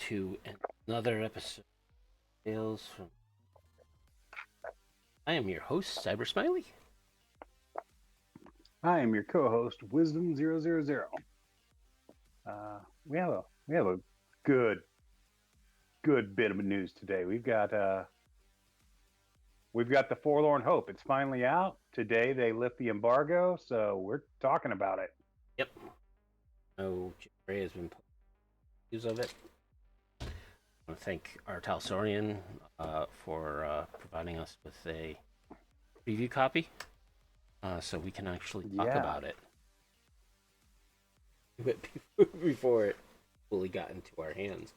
to another episode of Tales from. I am your host, Cybersmily. I am your co-host, Wisdom000. We have a good good bit of news today. We've got the Forlorn Hope. It's finally out today. They lift the embargo, so we're talking about it. Yep. No, Ray has been putting news of it. I want to thank Artal Sorian for providing us with a preview copy, so we can actually talk Yeah. about it. But before it fully got into our hands.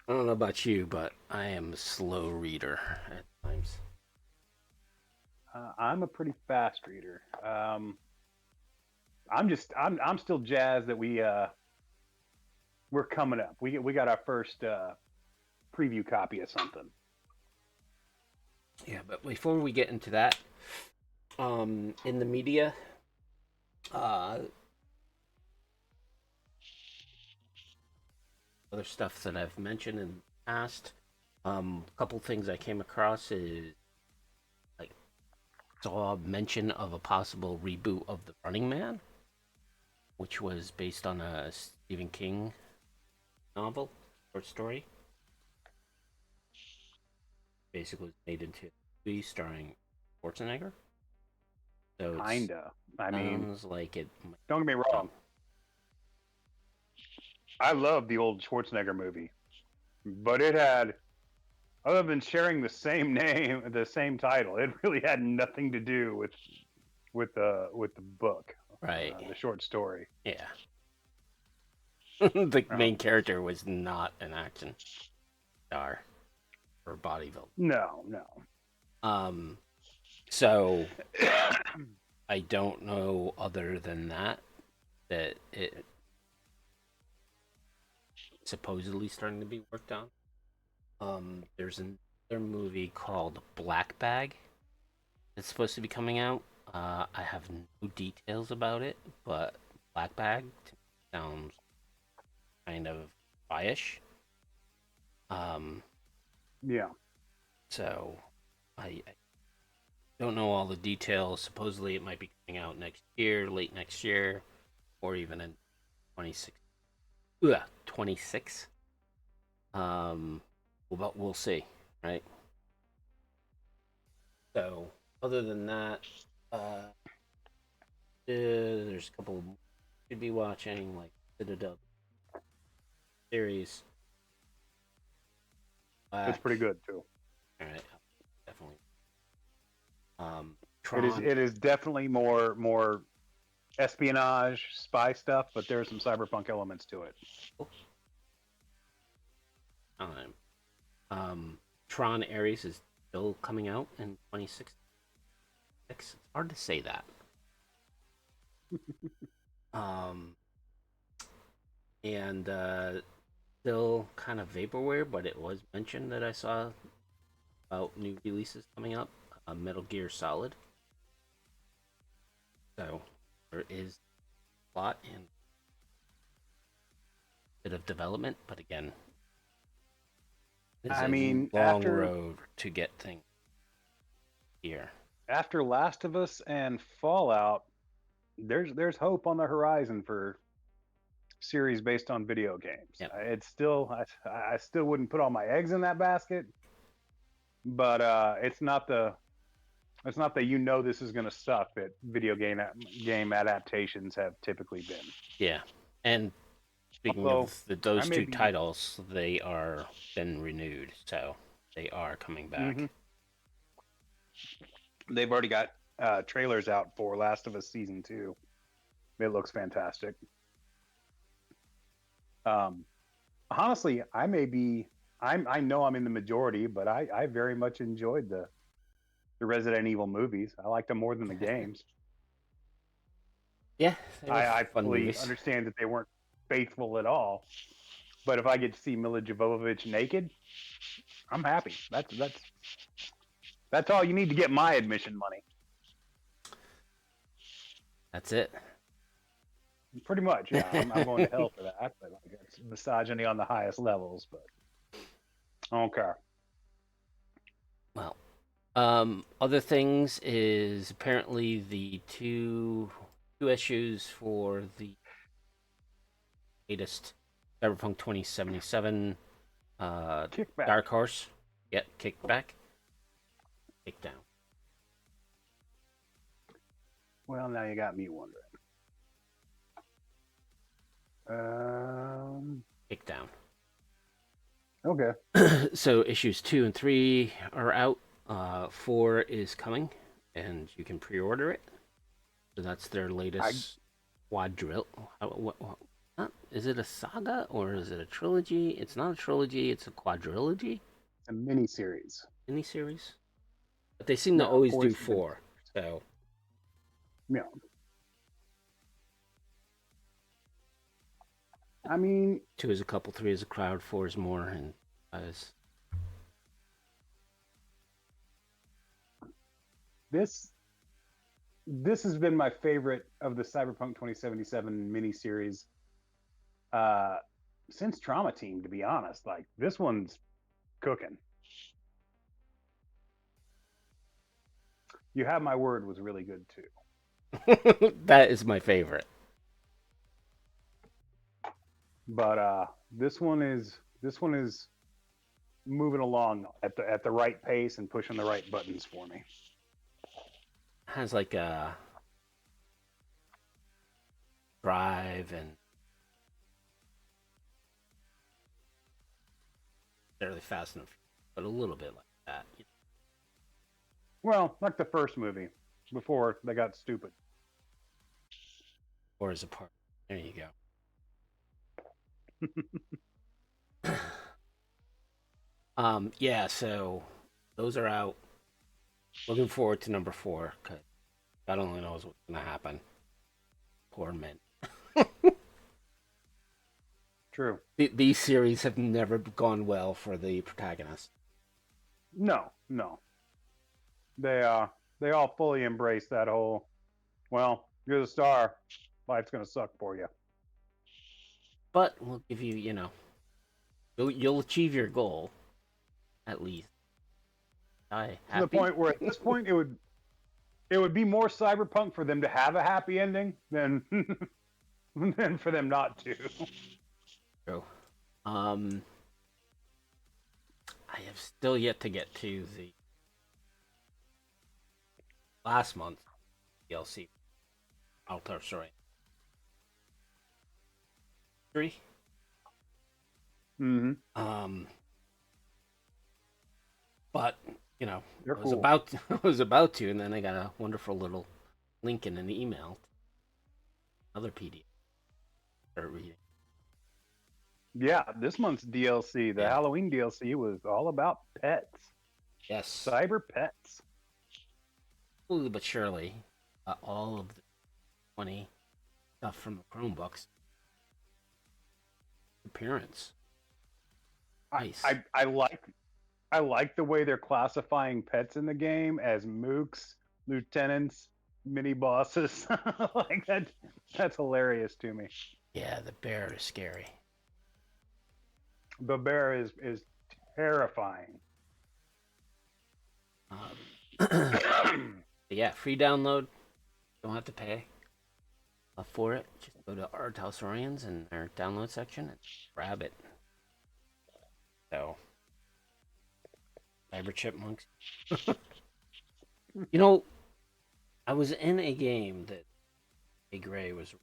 I don't know about you, but I am a slow reader at times. I'm a pretty fast reader. I'm still jazzed that we're coming up. We got our first preview copy of something. Yeah, but before we get into that, in the media, other stuff that I've mentioned in the past, a couple things I came across is like saw a mention of a possible reboot of The Running Man, which was based on a Stephen King novel or story. Basically, made into a movie starring Schwarzenegger. So it Kinda. I mean, sounds like it might don't get me be. wrong. I love the old Schwarzenegger movie, but it had, other than sharing the same name, the same title, it really had nothing to do with the book, Right. the short story. Yeah. The main Um, character was not an action star or bodybuilder. no, no. Um, so I don't know other than that it supposedly starting to be worked on. There's another movie called Black Bag that's supposed to be coming out. I have no details about it, but Black Bag sounds kind of biash. Um, Yeah. so I don't know all the details. Supposedly, it might be coming out next year, late next year, or even in 26. 26. But we'll see, right? So, other than that, there's a couple you should be watching, like Citadel series, It's Black. pretty good too. All right, definitely. It is Tron. it is definitely more espionage, spy stuff, but there's some cyberpunk elements to it. Time. Tron Ares is still coming out in 26. It's hard to say that. Um, and still kind of vaporware, but it was mentioned that I saw about new releases coming up. Metal Gear Solid. So there is a lot and a bit of development, but again, it's I a mean, long road to get things here. after Last of Us and Fallout, there's hope on the horizon for series based on video games. Yep. It's still I still wouldn't put all my eggs in that basket, but it's not that this is going to suck that game adaptations have typically been. Yeah. And speaking Although of I those may two be, titles, they are been renewed, so they are coming back. hmm they've already got trailers out for Last of Us season 2. It looks fantastic. Um, Honestly, I know I'm in the majority, but I very much enjoyed the Resident Evil movies. I liked them more than the games. Yeah, they were I fun fully movies. understand that they weren't faithful at all, but if I get to see Mila Jovovich naked, I'm happy. That's all you need to get my admission money. That's it. Pretty much, yeah. I'm going to hell for that, but like it's misogyny on the highest levels. But I don't care. Well, other things is apparently the two issues for the latest Cyberpunk 2077 Kickback. Dark Horse get kicked back, kicked down, Well, now you got me wondering. kicked down. Okay. So issues 2 and 3 are out. 4 is coming, and you can pre-order it. So that's their I latest quadrille. Is it a saga or is it a trilogy? It's not a trilogy. It's a quadrilogy a mini series. miniseries. But they seem to Yeah, always four do seasons. 4. So Yeah. I mean, 2 is a couple, 3 is a crowd, 4 is more, and 5 is this has been my favorite of the Cyberpunk 2077 miniseries uh, since Trauma Team. To be honest, like this one's cooking. You Have My Word was really good too. that is my favorite. But this one is moving along at the right pace and pushing the right buttons for me. Has like a drive and fairly fast enough, but a little bit like that. Well, like the first movie before they got stupid. 4 is a part. There you go. Yeah, so those are out. Looking forward to number 4 because God only knows what's gonna happen. Poor Mint. True. These series have never gone well for the protagonist. No. They all fully embrace that whole, well, you're the star, life's gonna suck for you. But we'll give you, you'll achieve your goal at least. Die To the happy. point where at this point it would be more cyberpunk for them to have a happy ending than than for them not to. True. I have still yet to get to the last month DLC. Altar Sorry. 3. Mm-hmm. But They're I was cool. about to, and then I got a wonderful little link in an email. Another PDF. Start reading. Yeah, this month's DLC, the Yeah. Halloween DLC, was all about pets. Yes. Cyber pets. Slowly but surely, all of the 20 stuff from the Chromebooks appearance. Nice. I like the way they're classifying pets in the game as mooks, lieutenants, mini bosses. Like that's hilarious to me. Yeah, the bear is scary. The bear is terrifying. Yeah, free download. Don't have to pay for it. Just go to Art House Orions in their download section and grab it. So, Cyber Chipmunks. I was in a game that A Gray was.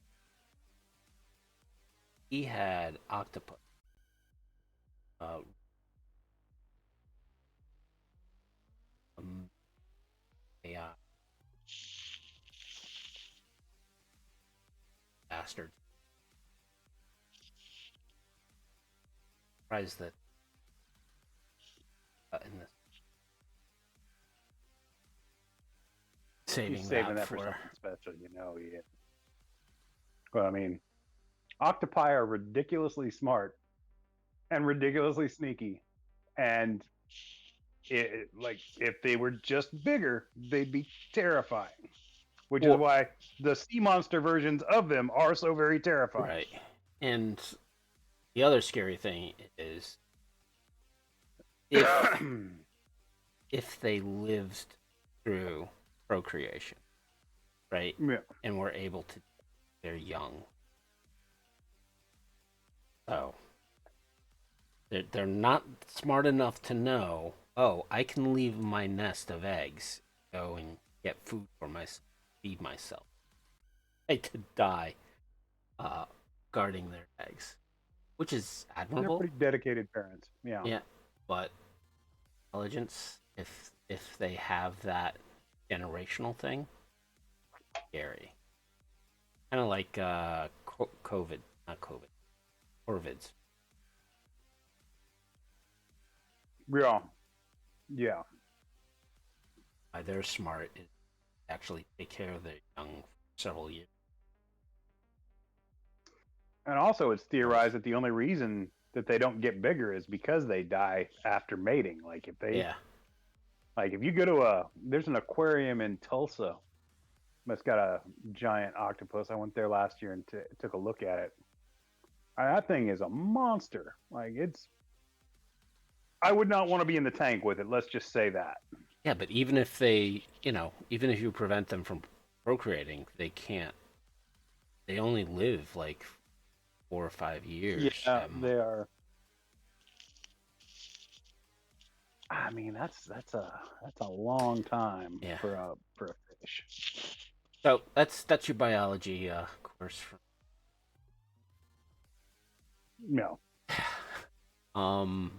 He had octopus. AI bastard. Surprised that in this He's saving that for something special, he is. Well, I mean, octopi are ridiculously smart and ridiculously sneaky, and like if they were just bigger, they'd be terrifying. which is Or why the sea monster versions of them are so very terrifying. right, and the other scary thing is if if they lived through procreation, right, Yeah. and were able to, they're young, so they're not smart enough to know. Oh, I can leave my nest of eggs, go and get food for myself, feed myself. I could die uh, guarding their eggs, which is They're admirable. pretty dedicated parents. Yeah. Yeah, but intelligence, if they have that generational thing, scary. Kind of like COVID, not COVID, Corvids. Yeah. Yeah. Why they're smart is actually take care of their young for several years. And also, it's theorized that the only reason that they don't get bigger is because they die after mating. Yeah, Like if you go to there's an aquarium in Tulsa that's got a giant octopus. I went there last year and took a look at it. That thing is a monster. I would not want to be in the tank with it. Let's just say that. yeah, but even if they, even if you prevent them from procreating, they can't. They only live like 4 or 5 years Yeah, at most. they are. I mean, that's a long time Yeah. for a fish. So that's your biology course. No. Um,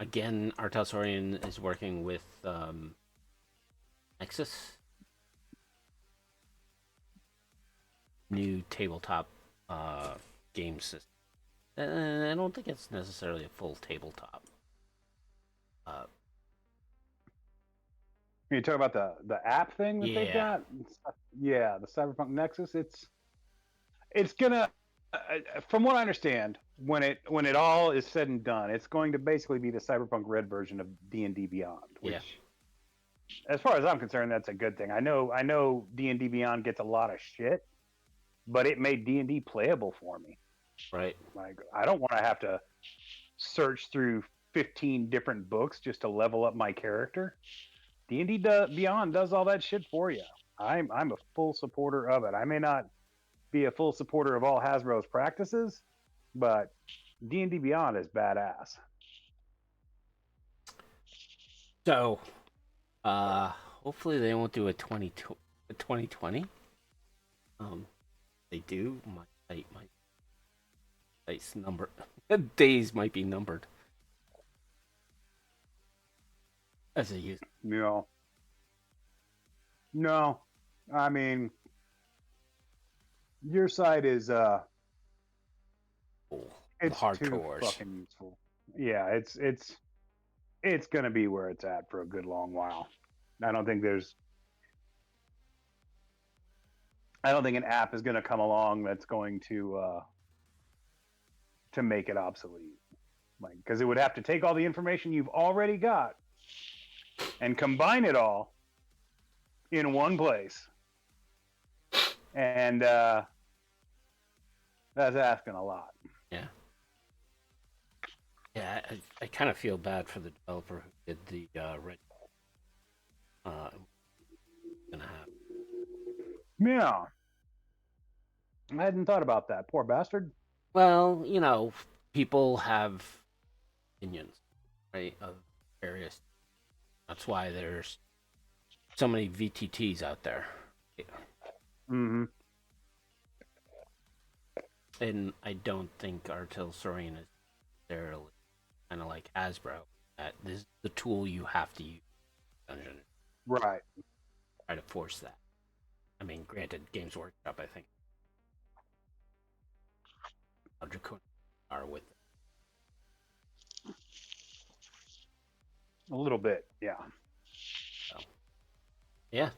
again, Artelsorian is working with Nexus, new tabletop game system. And I don't think it's necessarily a full tabletop. Uh, You talk about the app thing that they've yeah, got. Yeah, the Cyberpunk Nexus. It's gonna, from what I understand, when it all is said and done, it's going to basically be the Cyberpunk Red version of D&D Beyond. yeah, Which, as far as I'm concerned, that's a good thing. I know D&D Beyond gets a lot of shit, but it made D&D playable for me. right. Like I don't want to have to search through 15 different books just to level up my character. D&D Beyond does all that shit for you. I'm a full supporter of it. I may not be a full supporter of all Hasbro's practices, but D&D Beyond is badass. So, hopefully they won't do a 2020. They do. My site's number days might be numbered as a user. No, no, I mean your site is Oh, it's too hardcores. fucking useful. Yeah, it's gonna be where it's at for a good long while. I don't think there's I don't think an app is gonna come along that's going to make it obsolete. Like because it would have to take all the information you've already got and combine it all in one place. And that's asking a lot. Yeah. Yeah, I kind of feel bad for the developer who did the red. Gonna have. Yeah. I hadn't thought about that. Poor bastard. Well, people have opinions, right, of various. That's why there's so many VTTs out there. Mm-hmm. And I don't think Artel Saurian is necessarily kind of like Hasbro. That this is the tool you have to use. Dungeon. Right. Try to force that. I mean, granted, Games Workshop, I think, how draconian are with it. A little bit, yeah. So, yeah.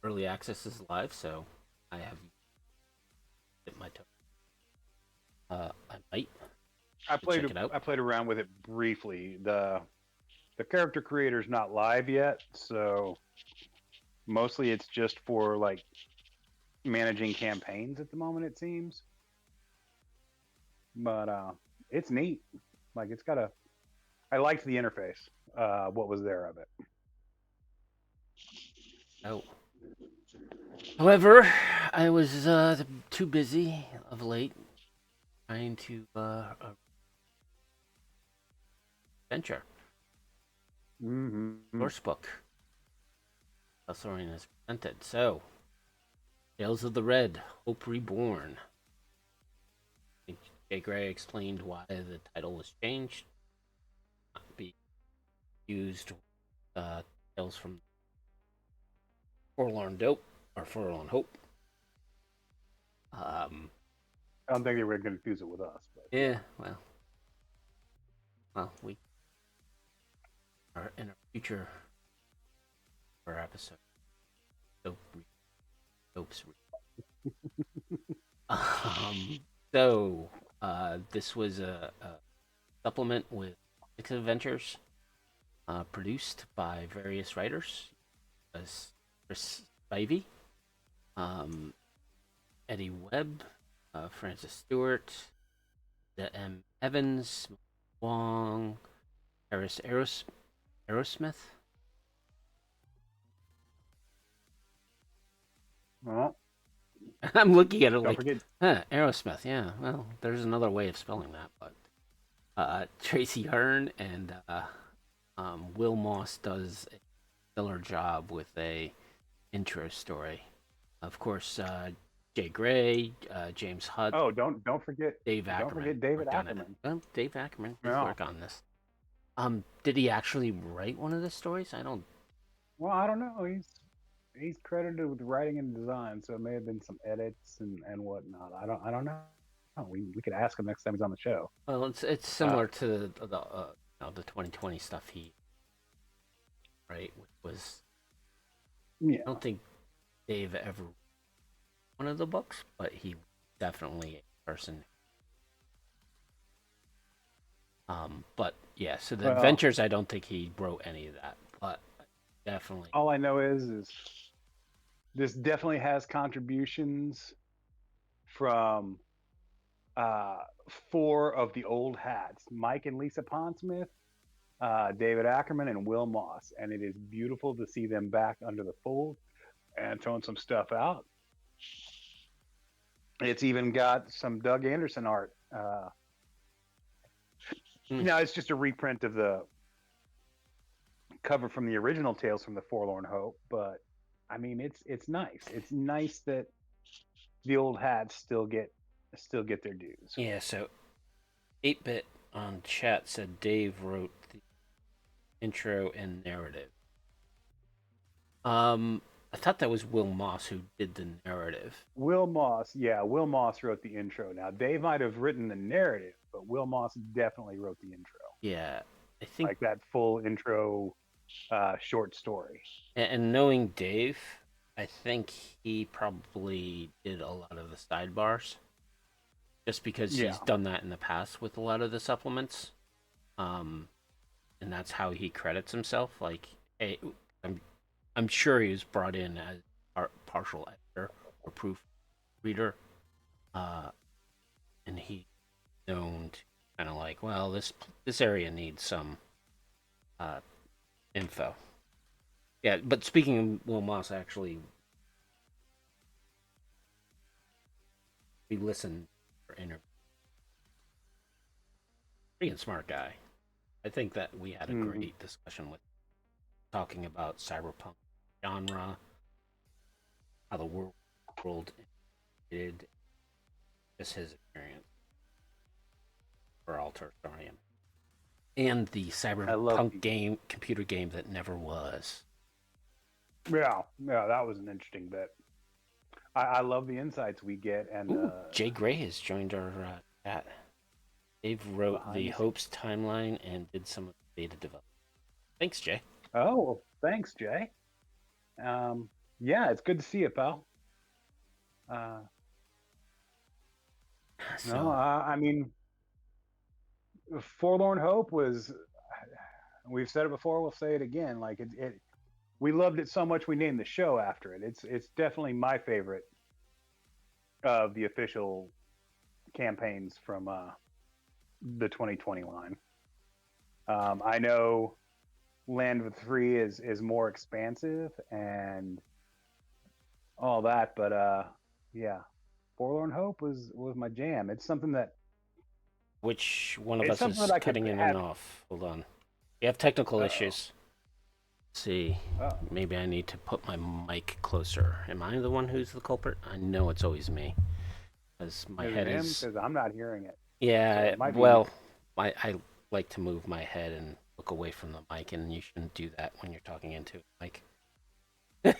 Early access is live, so I have hit my toe. I might. Check it out. I played around with it briefly. The character creator's not live yet, so Mostly, it's just for like managing campaigns at the moment. It seems, but it's neat. Like it's got a. I liked the interface. What was there of it? Oh. However, I was too busy of late trying to venture Mm-hmm. source book. Forlorn is presented. So, Tales of the Red, Hope Reborn. I think Jay Gray explained why the title was changed. Not be used Tales from Forlorn Dope or Forlorn Hope. Um, I don't think they were going to confuse it with us, but yeah, well, we are in a future episode. Dope, Dope's. Um, so, this was a supplement with 6 adventures produced by various writers. Chris Spivey, um, Eddie Webb, Francis Stewart, the M. Evans, Wong, Harris Aerosmith. well, I'm looking at it don't like, forget. Aerosmith. Yeah, well, there's another way of spelling that, but Tracy Hearn and Will Moss does a stellar job with a intro story. Of course, Jay Gray, James Hutt, Oh, don't forget. Dave Don't Ackerman forget David worked on it. Ackerman. Well, Dave Ackerman did No. work on this. Did he actually write one of the stories? I don't. Well, I don't know. He's credited with writing and design, so it may have been some edits and whatnot. I don't know. We could ask him next time he's on the show. Well, it's Uh, similar to the 2020 stuff he right, which was I yeah. don't think Dave ever one of the books, but he definitely a person. But yeah, so the Well, adventures, I don't think he wrote any of that, but definitely. all I know is this definitely has contributions from uh, four of the old hats: Mike and Lisa Pondsmith, David Ackerman, and Will Moss. And it is beautiful to see them back under the fold and throwing some stuff out. It's even got some Doug Anderson art. Mm. Now it's just a reprint of the cover from the original Tales from the Forlorn Hope, but I mean it's nice. It's nice that the old hats still get their dues. Yeah, so 8-bit on chat said Dave wrote the intro and narrative. I thought that was Will Moss who did the narrative. Will Moss, yeah, Will Moss wrote the intro. Now Dave might have written the narrative, but Will Moss definitely wrote the intro, Yeah, I think, like that full intro short story. and knowing Dave, I think he probably did a lot of the sidebars, just because Yeah, he's done that in the past with a lot of the supplements. Um, and that's how he credits himself. Like, hey, I'm I'm sure he was brought in as partial editor or proofreader, uh, and he known to kind of like, well, this area needs some uh, info. Yeah, but speaking of Will Moss, actually, we listened for interview. Pretty smart guy. I think that we had a mm-hmm. great discussion with talking about cyberpunk genre, how the world did, just his experience for Alter Starium, and the I love cyberpunk the computer game that never was. yeah, that was an interesting bit. I love the insights we get and Ooh, Jay Gray has joined our chat. Dave wrote behind the the scenes. Hopes timeline and did some of the beta development. Thanks, Jay. Oh, well, thanks, Jay. Yeah, it's good to see you, pal. Uh, no, So, I mean, Forlorn Hope was. We've said it before. We'll say it again. Like it we loved it so much we named the show after it. It's definitely my favorite of the official campaigns from the 2020 line. I know Land of Three is more expansive and all that, but yeah, Forlorn Hope was my jam. Which one of It's us something is that I could cutting in and have. off? Hold on. We have technical Uh-oh. issues. Let's see. Oh, Maybe I need to put my mic closer. Am I the one who's the culprit? I know it's always me. Because my is head it him? is. Because I'm not hearing it. So Yeah, it might be. well, I like to move my head and look away from the mic, and you shouldn't do that when you're talking into a mic.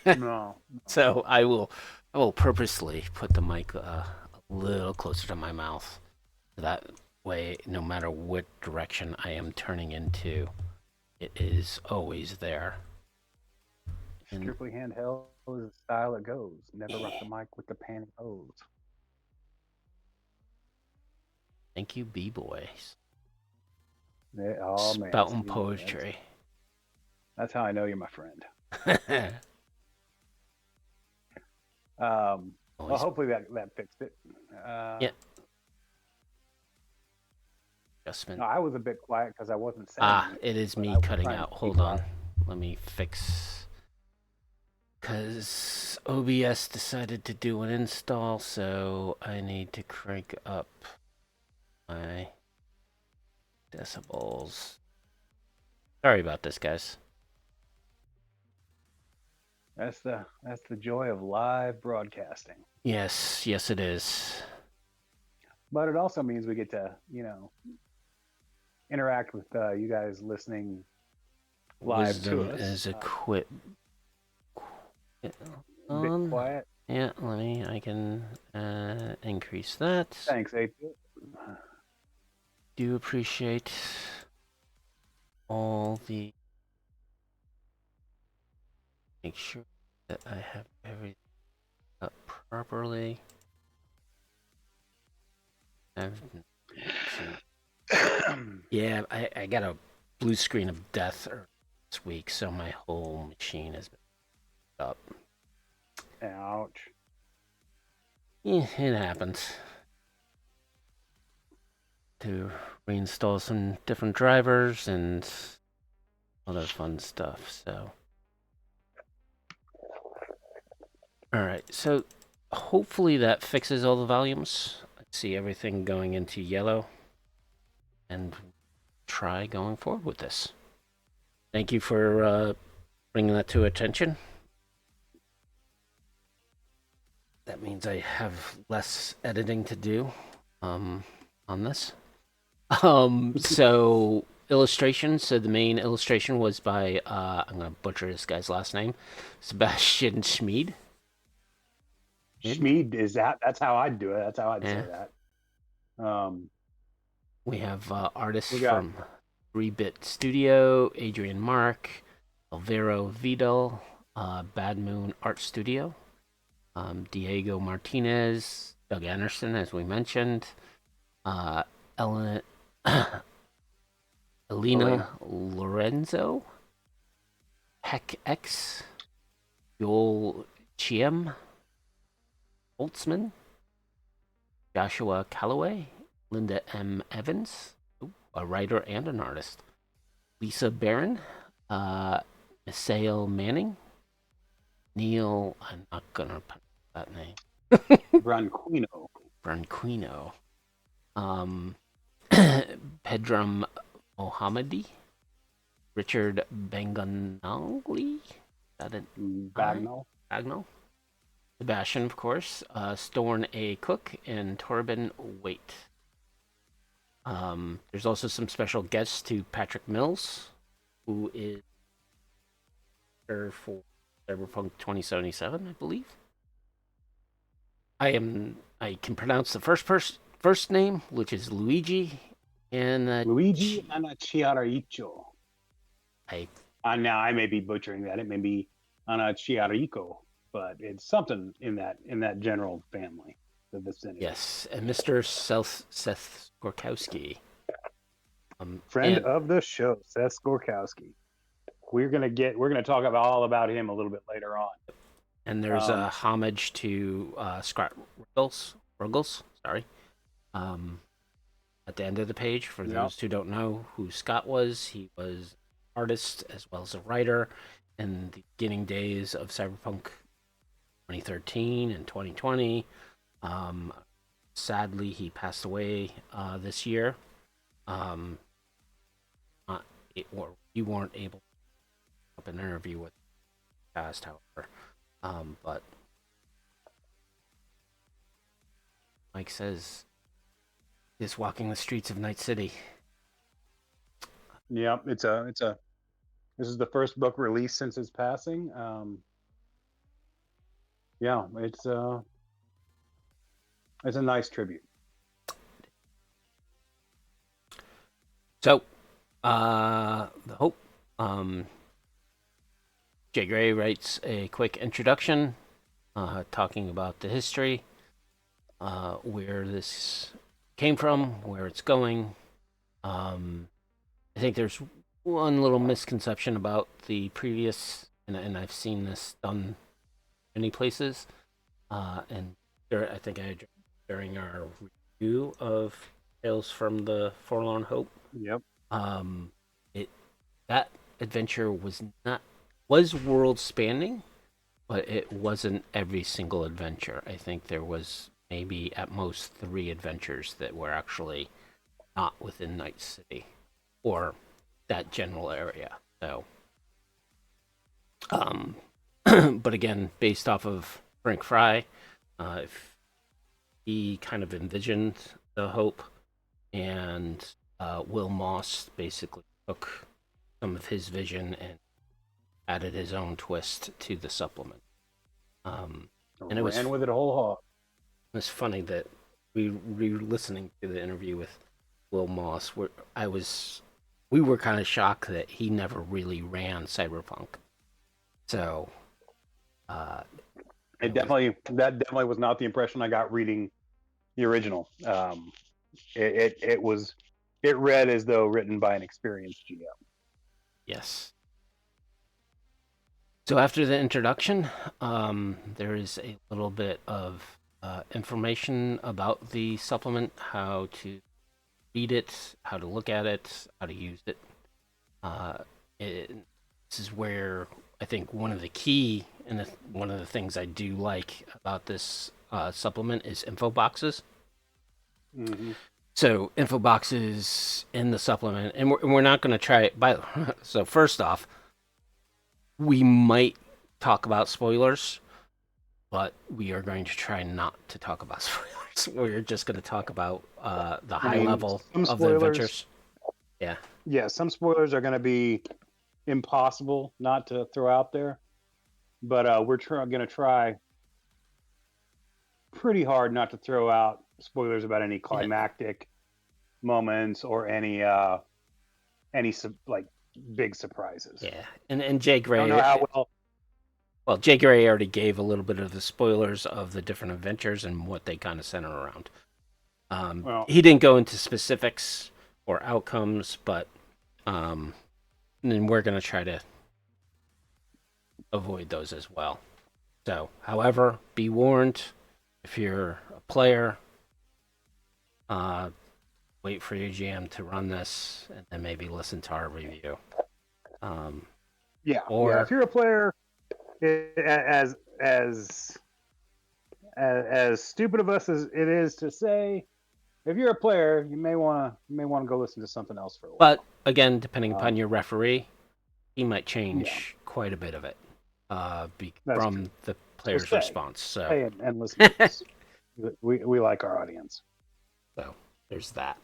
No. So I will purposely put the mic a little closer to my mouth. That way, no matter what direction I am turning into, it is always there. And Strictly handheld is the style it goes. Never rock the mic with the pantyhose. thank you, B-boys. Yeah, oh man, Spouting see, poetry. that's how I know you're my friend. Well, Always. hopefully that fixed it. Yeah. Adjustment. No, I was a bit quiet because I wasn't saying anything, It is but me I was cutting trying to out. be Hold on. quiet. Let me fix. Because OBS decided to do an install, so I need to crank up my decibels. Sorry about this, guys. That's the joy of live broadcasting. Yes, it is. But it also means we get to interact with you guys listening live to Wisdom us. is a quit. A bit quiet. Yeah, I can increase that. Thanks, 8-bit. Do appreciate all the. Make sure that I have everything up properly. Yeah, I got a blue screen of death this week, so my whole machine has been up. Ouch. Yeah, it happens. To reinstall some different drivers and other fun stuff, so. Alright, so hopefully that fixes all the volumes. I see everything going into yellow. And try going forward with this. Thank you for bringing that to attention. That means I have less editing to do on this. So illustration. So the main illustration was by I'm gonna butcher this guy's last name, Sebastian Schmid. Schmid is that? That's how I'd do it. That's how I'd say that. We have artists We got from 3-Bit Studio, Adrian Mark, Alvaro Vidal, Bad Moon Art Studio, Diego Martinez, Doug Anderson, as we mentioned, Elena Lorenzo, Heck X, Joel Chiem, Holtzman, Joshua Calloway, Linda M. Evans, a writer and an artist, Lisa Barron, Misael Manning, Neil, I'm not gonna pronounce that name. Branquino. Pedram Mohammadi, Richard Banganangli, Bagnall, Sebastian, of course, Storn A. Cook, and Torben Waite. There's also some special guests to Patrick Mills, who is for Cyberpunk 2077, I believe. I can pronounce the first name, which is Luigi, and Luigi Anachiaricho. I Now I may be butchering that. It may be Anachiarico, but it's something in that general family, the vicinity. Yes, and Mr. Seth Gorkowski. Friend of the show, Seth Gorkowski. we're gonna talk about all about him a little bit later on. And there's a homage to Scott Ruggles, sorry, at the end of the page. For those who don't know who Scott was, he was an artist as well as a writer in the beginning days of Cyberpunk 2013 and 2020. Sadly, he passed away this year. We weren't able to up an interview with the cast, however. But Mike says he's walking the streets of Night City. Yeah, this is the first book released since his passing. Yeah, it's a nice tribute. So, the Hope. Jay Gray writes a quick introduction, talking about the history, where this came from, where it's going. I think there's one little misconception about the previous, and I've seen this done many places, and I think I addressed during our review of Tales from the Forlorn Hope. Yep. That adventure was world spanning, but it wasn't every single adventure. I think there was maybe at most 3 adventures that were actually not within Night City or that general area. So, but again, based off of Frank Fry, if he kind of envisioned the Hope, and Will Moss basically took some of his vision and added his own twist to the supplement. And it was ran with it a whole hog. It was funny that we were listening to the interview with Will Moss. We were kind of shocked that he never really ran Cyberpunk. So, that definitely was not the impression I got reading the original. It read as though written by an experienced GM. Yes. So after the introduction, there is a little bit of information about the supplement, how to read it, how to look at it, how to use it. This is where I think one of the key and one of the things I do like about this supplement is info boxes. Mm-hmm. So info boxes in the supplement, and we're not going to try it. So first off, we might talk about spoilers, but we are going to try not to talk about spoilers. We're just going to talk about the high level of the adventures. Yeah. Yeah, some spoilers are going to be impossible not to throw out there, but we're going to try pretty hard not to throw out spoilers about any climactic moments or any like big surprises. Yeah, and Jay Gray. I don't know how well. Well, Jay Gray already gave a little bit of the spoilers of the different adventures and what they kind of center around. He didn't go into specifics or outcomes, but and we're going to try to avoid those as well. So, however, be warned, if you're a player, wait for your GM to run this and then maybe listen to our review. Or if you're a player, as stupid of us as it is to say, if you're a player, you may want to go listen to something else for a while. But again, depending upon your referee, he might change quite a bit of it from the player's response. So stay and listen to this. We like our audience. So there's that.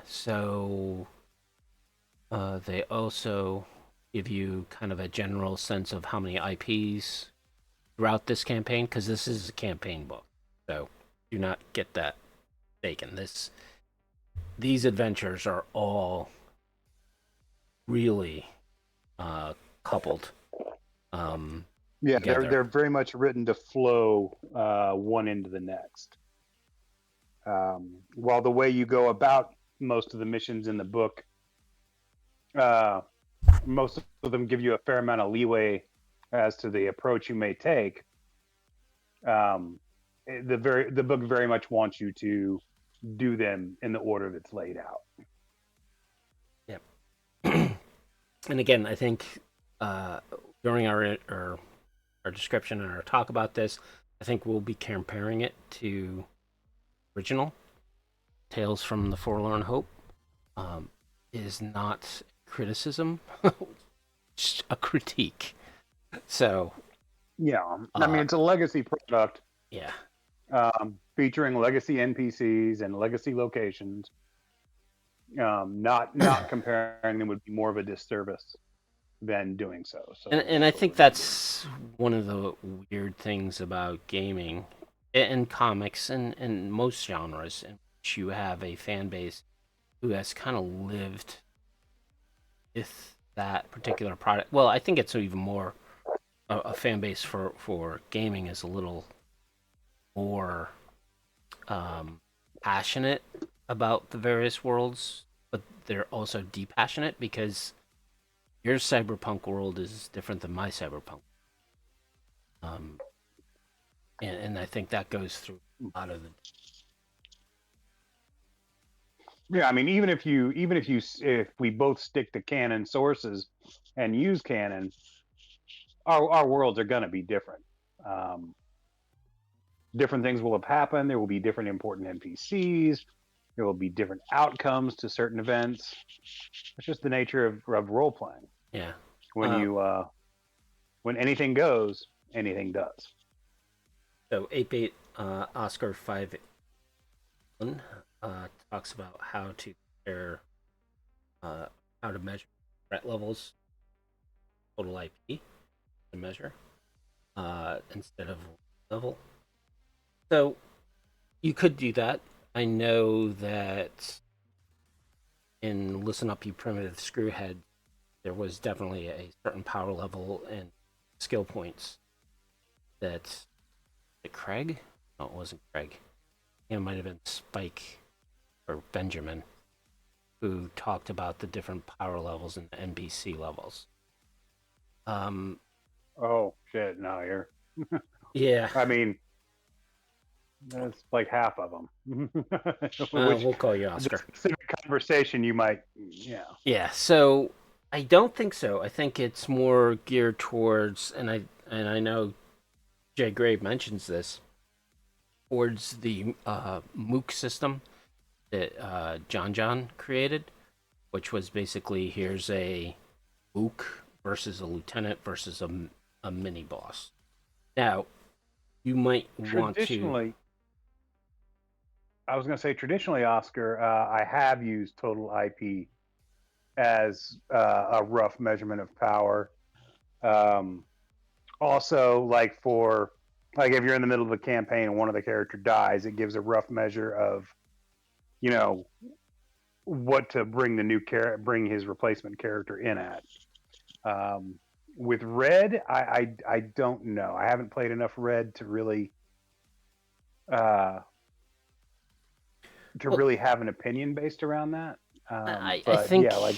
So they also give you kind of a general sense of how many IPs throughout this campaign, because this is a campaign book. So do not get that mistaken. These adventures are all really coupled. They're very much written to flow one into the next. While the way you go about most of the missions in the book, uh, most of them give you a fair amount of leeway as to the approach you may take. Um, the book very much wants you to do them in the order that's laid out. Yep. And again, I think during our description and our talk about this, I think we'll be comparing it to original Tales from the Forlorn Hope. Is not criticism, just a critique. So, Yeah, I mean it's a legacy product. Yeah. Featuring legacy NPCs and legacy locations. Not comparing them would be more of a disservice than doing so. So, and I think that's one of the weird things about gaming and comics and most genres in which you have a fan base who has kind of lived with that particular product. Well, I think it's even more a fan base for gaming is a little more passionate about the various worlds, but they're also depassionate because your cyberpunk world is different than my cyberpunk. And I think that goes through a lot of the. Yeah, I mean, if we both stick to canon sources and use canon, our worlds are going to be different. Different things will have happened. There will be different important NPCs. There will be different outcomes to certain events. It's just the nature of role playing. Yeah. When anything goes, anything does. So 8-bit Oscar 5 talks about how to compare, how to measure threat levels, total IP to measure, instead of level. So you could do that. I know that in Listen Up You Primitive Screwhead, there was definitely a certain power level and skill points that Craig? No, it wasn't Craig. It might have been Spike or Benjamin who talked about the different power levels and NPC levels. Oh shit! No, you're. Yeah. I mean, that's like half of them. We'll call you Oscar. Specific conversation you might, yeah. Yeah. So I don't think so. I think it's more geared towards, and I know Jay Grave mentions this, towards the MOOC system that John created, which was basically here's a MOOC versus a lieutenant versus a mini boss. Now, you might want to. I was going to say traditionally, Oscar, I have used total IP as a rough measurement of power. Also, like if you're in the middle of a campaign and one of the character dies, it gives a rough measure of, what to bring bring his replacement character in at. With Red, I don't know. I haven't played enough Red to really really have an opinion based around that. I think, yeah,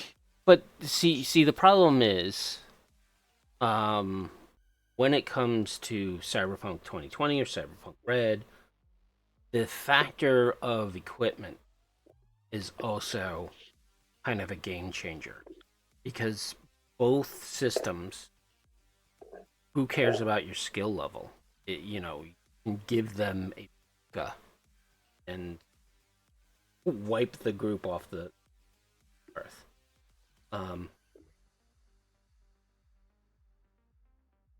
but see, the problem is, when it comes to Cyberpunk 2020 or Cyberpunk Red, the factor of equipment is also kind of a game changer because both systems, who cares about your skill level? You can give them a and wipe the group off the earth.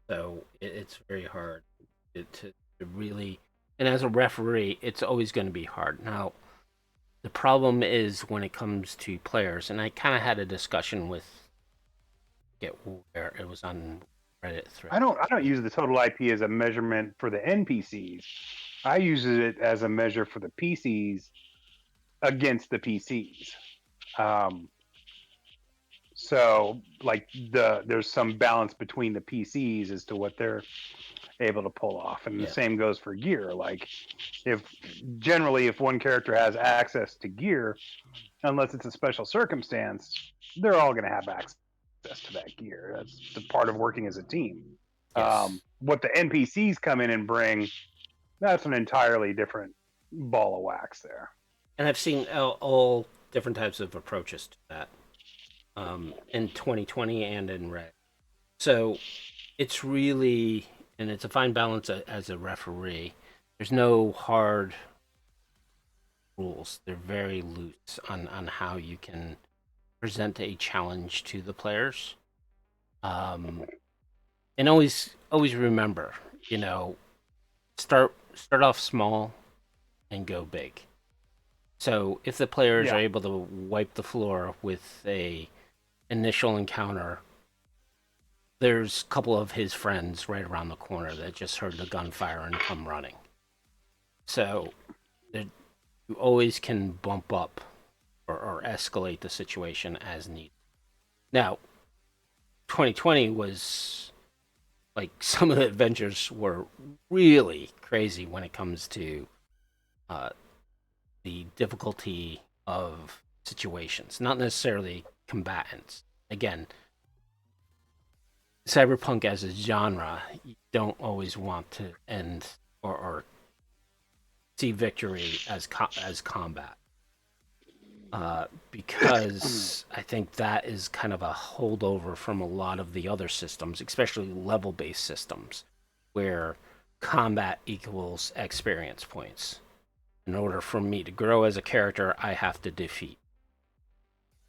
So it's very hard to really, and as a referee, it's always going to be hard. Now, the problem is when it comes to players, and I kind of had a discussion with, where it was on Reddit thread. I don't use the total IP as a measurement for the NPCs. I use it as a measure for the PCs against the PCs. So there's some balance between the PCs as to what they're able to pull off, and the same goes for gear. Like if one character has access to gear, unless it's a special circumstance, they're all going to have access to that gear. That's the part of working as a team. Yes. What the NPCs come in and bring, that's an entirely different ball of wax there. And I've seen all different types of approaches to that in 2020 and in Red. So it's really, and it's a fine balance as a referee. There's no hard rules. They're very loose on how you can present a challenge to the players. And always remember, you know, start off small and go big. So if the players Yeah. are able to wipe the floor with a initial encounter, there's a couple of his friends right around the corner that just heard the gunfire and come running. So you always can bump up or escalate the situation as needed. Now, 2020 was like some of the adventures were really crazy when it comes to uh, the difficulty of situations, not necessarily combatants. Again, cyberpunk as a genre, you don't always want to end or see victory as combat. Because I think that is kind of a holdover from a lot of the other systems, especially level based systems, where combat equals experience points. In order for me to grow as a character, I have to defeat.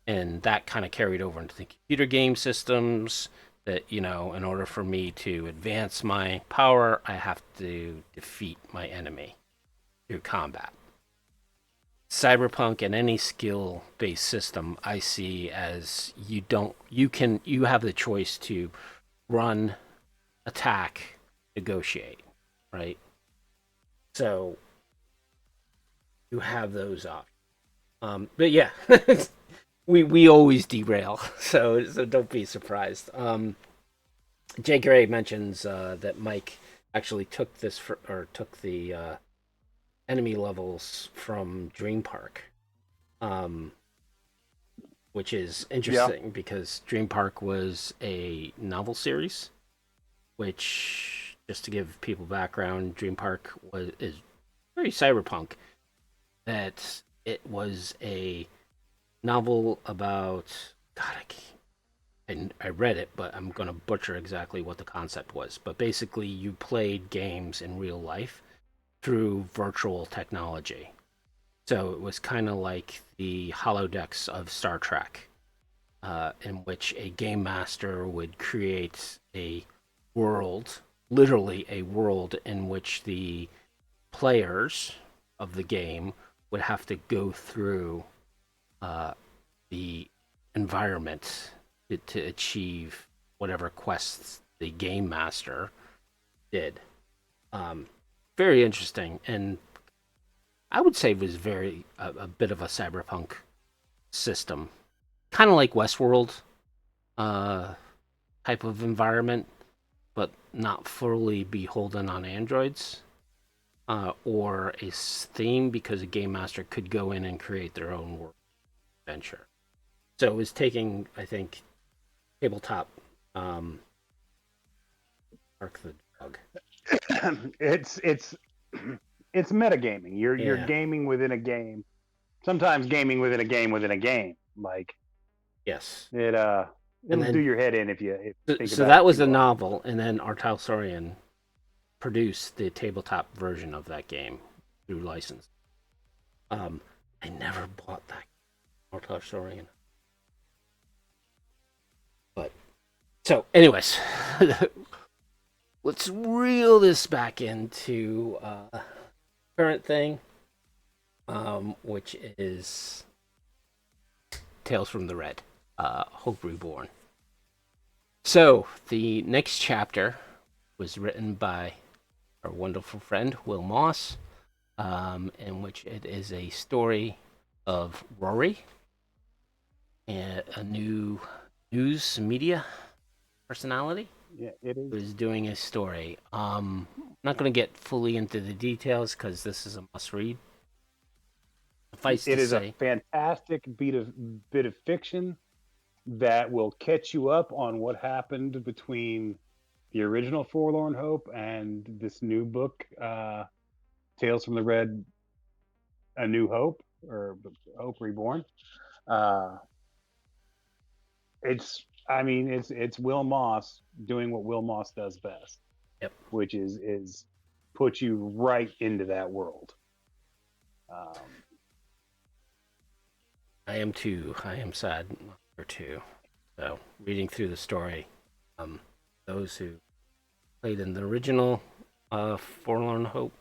And that kind of carried over into the computer game systems that, you know, in order for me to advance my power, I have to defeat my enemy through combat. Cyberpunk and any skill based system I see as you have the choice to run, attack, negotiate, right? So you have those options. But yeah, we always derail, so don't be surprised. Jay Gray mentions that Mike actually took the enemy levels from Dream Park, which is interesting because Dream Park was a novel series. Which, just to give people background, Dream Park is very cyberpunk. That it was a novel about God. I read it, but I'm gonna butcher exactly what the concept was. But basically, you played games in real life through virtual technology. So it was kind of like the holodecks of Star Trek, in which a game master would create a world, literally a world, in which the players of the game would have to go through the environment to achieve whatever quests the game master did. Very interesting, and I would say it was a bit of a cyberpunk system, kind of like Westworld uh, type of environment, but not fully beholden on androids or a theme because a game master could go in and create their own world adventure. So it was taking, I think, tabletop Ark the Dog. It's it's metagaming. You're Yeah. gaming within a game. Sometimes gaming within a game within a game. Like Yes. it And it'll do then your head in if you think so about that it was too a hard. novel, and then Artal Sorian produced the tabletop version of that game through license. I never bought that Artal Sorian. But so, anyways, let's reel this back into current thing, which is Tales from the Red, Hope Reborn. So the next chapter was written by our wonderful friend Will Moss, in which it is a story of Rory, a new news media personality Yeah, it is. who is doing his story. I'm not going to get fully into the details because this is a must read. Suffice It to is a say, fantastic bit of fiction that will catch you up on what happened between the original Forlorn Hope and this new book, Tales from the Red, A New Hope, or Hope Reborn. Uh, I mean, it's Will Moss doing what Will Moss does best, yep, which is put you right into that world. Um, I am too. I am sad or two. So reading through the story, um, those who played in the original Forlorn Hope,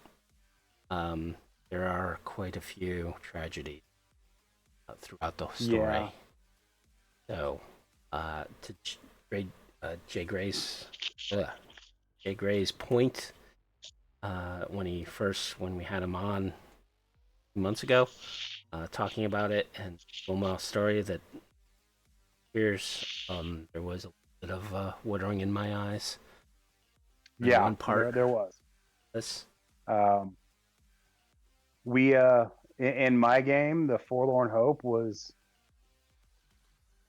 there are quite a few tragedies throughout the yeah, story. So, to Jay Gray's Jay Gray's point, when we had him on 2 months ago, talking about it and Wilma's story, that here's there was a bit of watering in my eyes in yeah, one part. there was. This, Um, we in my game, the Forlorn Hope was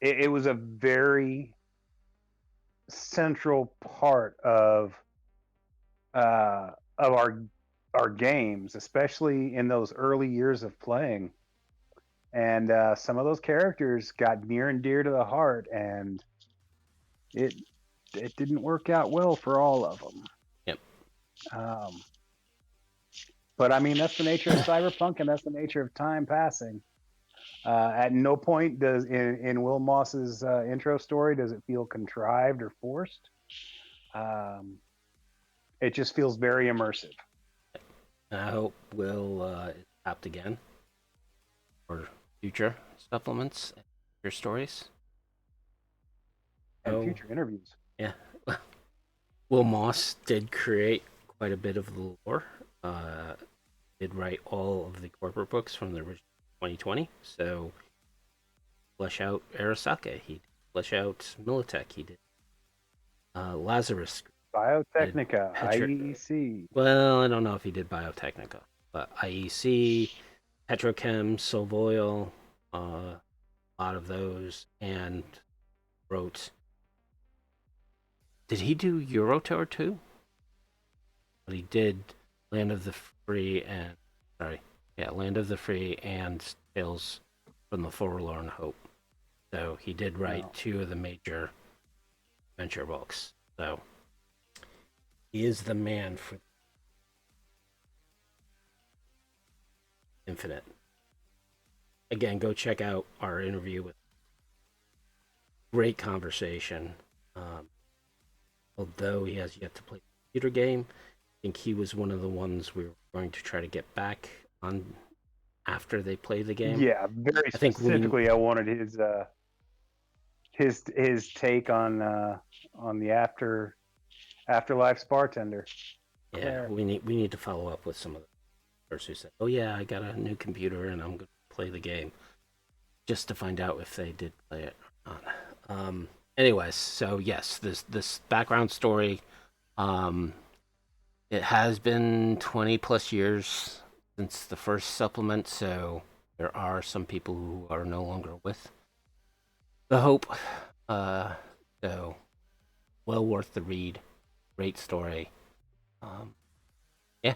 it was a very central part of our games, especially in those early years of playing. And some of those characters got near and dear to the heart, and it it didn't work out well for all of them. yep, Um, but I mean, that's the nature of cyberpunk, and that's the nature of time passing. At no point does in Will Moss's intro story does it feel contrived or forced. Um, it just feels very immersive. I hope Will is tapped again for future supplements and your stories. And Oh, future interviews. yeah. Will Moss did create quite a bit of the lore. Uh, did write all of the corporate books from the original 2020. So flesh out Arasaka. He did flesh out Militech. He did Lazarus. Did Biotechnica, Petra. IEC. Well, I don't know if he did Biotechnica, but IEC, Petrochem, Solvoil, a lot of those, and wrote. Did he do Eurotour too? But he did Land of the Free and sorry, yeah, Land of the Free and Tales from the Forlorn Hope. So he did write No. two of the major adventure books. So he is the man for Infinite. Again, go check out our interview with great conversation. Although he has yet to play the computer game, I think he was one of the ones we were going to try to get back on after they play the game. Yeah, very I think we, specifically, I wanted his take on the afterlife's bartender, yeah, Claire. we need to follow up with some of the person who said, "Oh yeah, I got a new computer and I'm going to play the game," just to find out if they did play it or not. Anyways, so yes, this background story, um, it has been 20 plus years since the first supplement, so there are some people who are no longer with the Hope. Uh, so well worth the read. Great story. Um, yeah.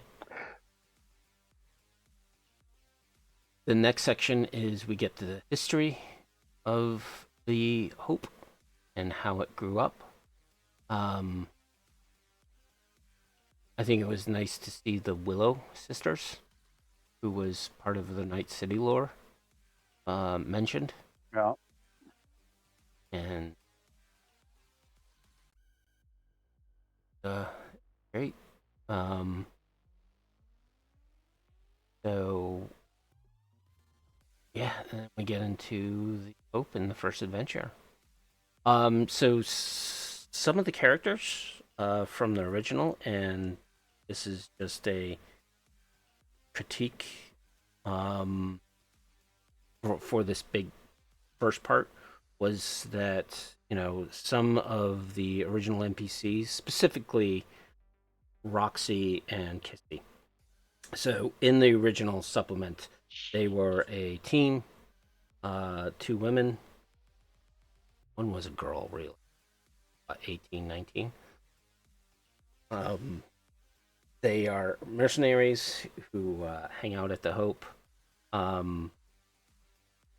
The next section is we get to the history of the Hope and how it grew up. I think it was nice to see the Willow sisters, who was part of the Night City lore, mentioned. Yeah. And great. Um, so yeah, and then we get into the Hope in the first adventure. So some of the characters from the original, and this is just a critique for this big first part, was that some of the original NPCs, specifically Roxy and Kissy. So in the original supplement, They were a team, two women. One was a girl, really, about 18, 19. Um, they are mercenaries who hang out at the Hope. Um,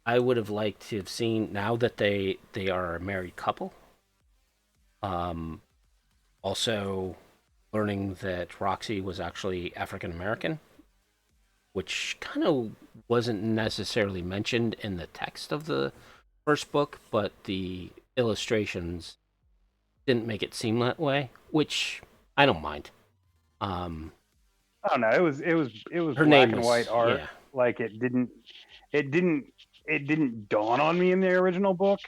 I would have liked to have seen, now that they are a married couple. Um, Also, learning that Roxy was actually African American, which kind of wasn't necessarily mentioned in the text of the first book, but the illustrations didn't make it seem that way, which I don't mind. Um, I don't know. It was Her black name and white was, art. yeah, Like it didn't it didn't dawn on me in the original book,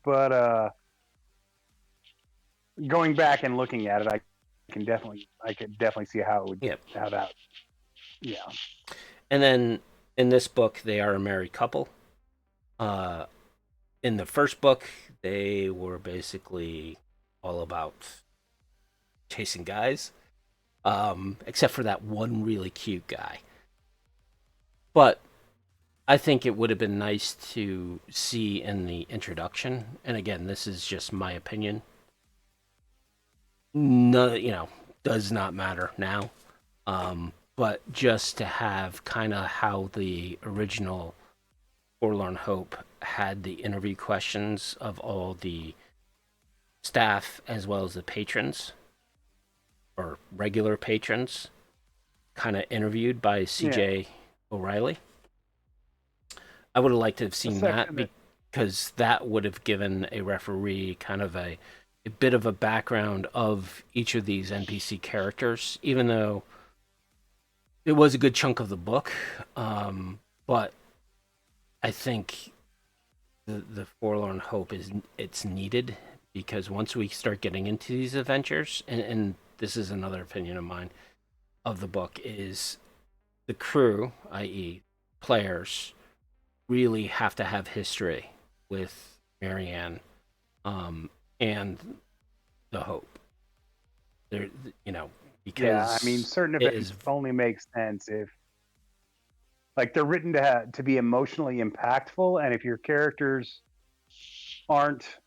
but going back and looking at it, I could definitely see how it would yeah. how that yeah. And then in this book, they are a married couple. Uh, in the first book, they were basically all about chasing guys, except for that one really cute guy. But I think it would have been nice to see in the introduction, and again, this is just my opinion. No, does not matter now. But just to have kind of how the original Forlorn Hope had the interview questions of all the staff as well as the patrons or regular patrons, kind of interviewed by Yeah. CJ O'Reilly. I would have liked to have A seen that section that because that would have given a referee kind of a bit of a background of each of these NPC characters, even though it was a good chunk of the book. But I think the Forlorn Hope it's needed because once we start getting into these adventures, and this is another opinion of mine of the book, is the crew, i.e., players, really have to have history with Marianne, and the Hope. There, yeah, I mean because certain it events is, only make sense if like they're written to be emotionally impactful, and if your characters aren't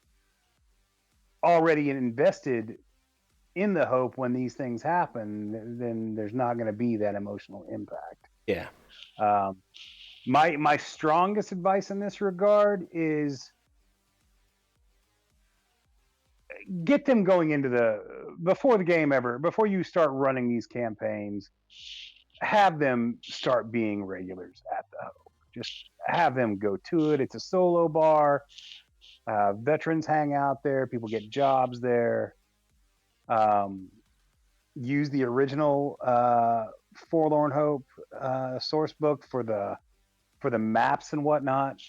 already invested in the hope when these things happen, then there's not going to be that emotional impact. yeah. Um, my strongest advice in this regard is get them going into the before the game ever before you start running these campaigns. Have them start being regulars at the hope. Just have them go to it. It's a solo bar. Veterans hang out there. People get jobs there. Um, use the original Forlorn Hope source book for the maps and whatnot.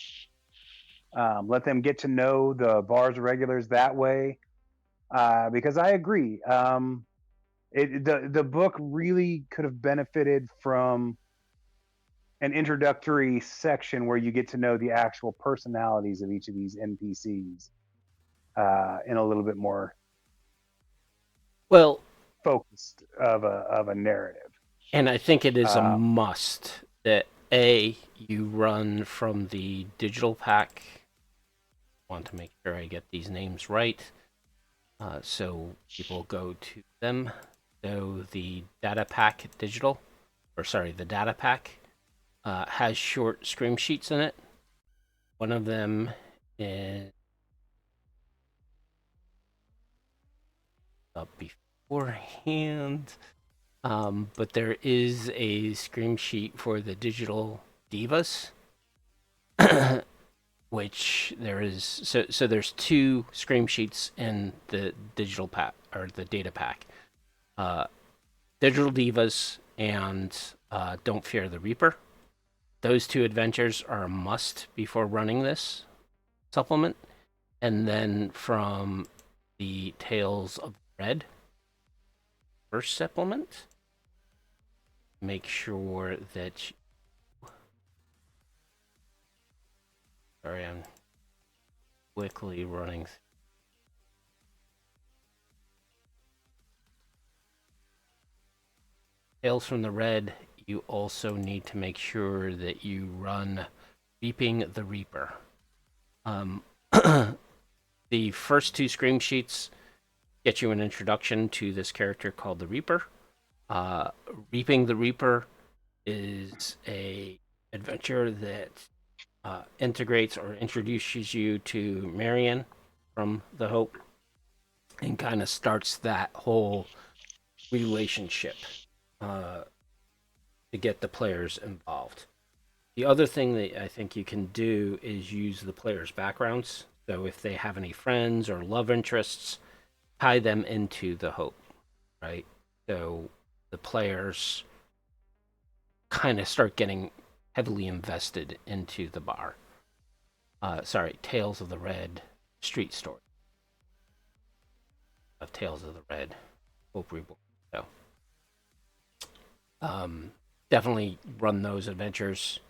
Let them get to know the bars regulars that way. Because I agree, the book really could have benefited from an introductory section where you get to know the actual personalities of each of these NPCs in a little bit more Well, focused of a narrative. and I think it is a Um, must that you run from the digital pack. I want to make sure I get these names right, so people go to them. So the data pack digital, or sorry, the data pack has short scream sheets in it. One of them is up beforehand. But there is a scream sheet for the digital divas, which there is. So there's two scream sheets in the digital pack or the data pack. Uh, Digital divas and Don't Fear the Reaper. Those two adventures are a must before running this supplement. And then from the Tales of Red first supplement, make sure that. Sorry, I'm quickly running. Tales from the Red. you also need to make sure that you run Reaping the Reaper. Um, the first two scream sheets get you an introduction to this character called the Reaper. Uh, Reaping the Reaper is a adventure that integrates or introduces you to Marianne from the Hope and kind of starts that whole relationship uh, to get the players involved. The other thing that I think you can do is use the players' backgrounds. So if they have any friends or love interests, tie them into the Hope, right? So the players kind of start getting heavily invested into the bar. Tales of the Red Street Story of Tales of the Red Hope Reborn. So, um, definitely run those adventures,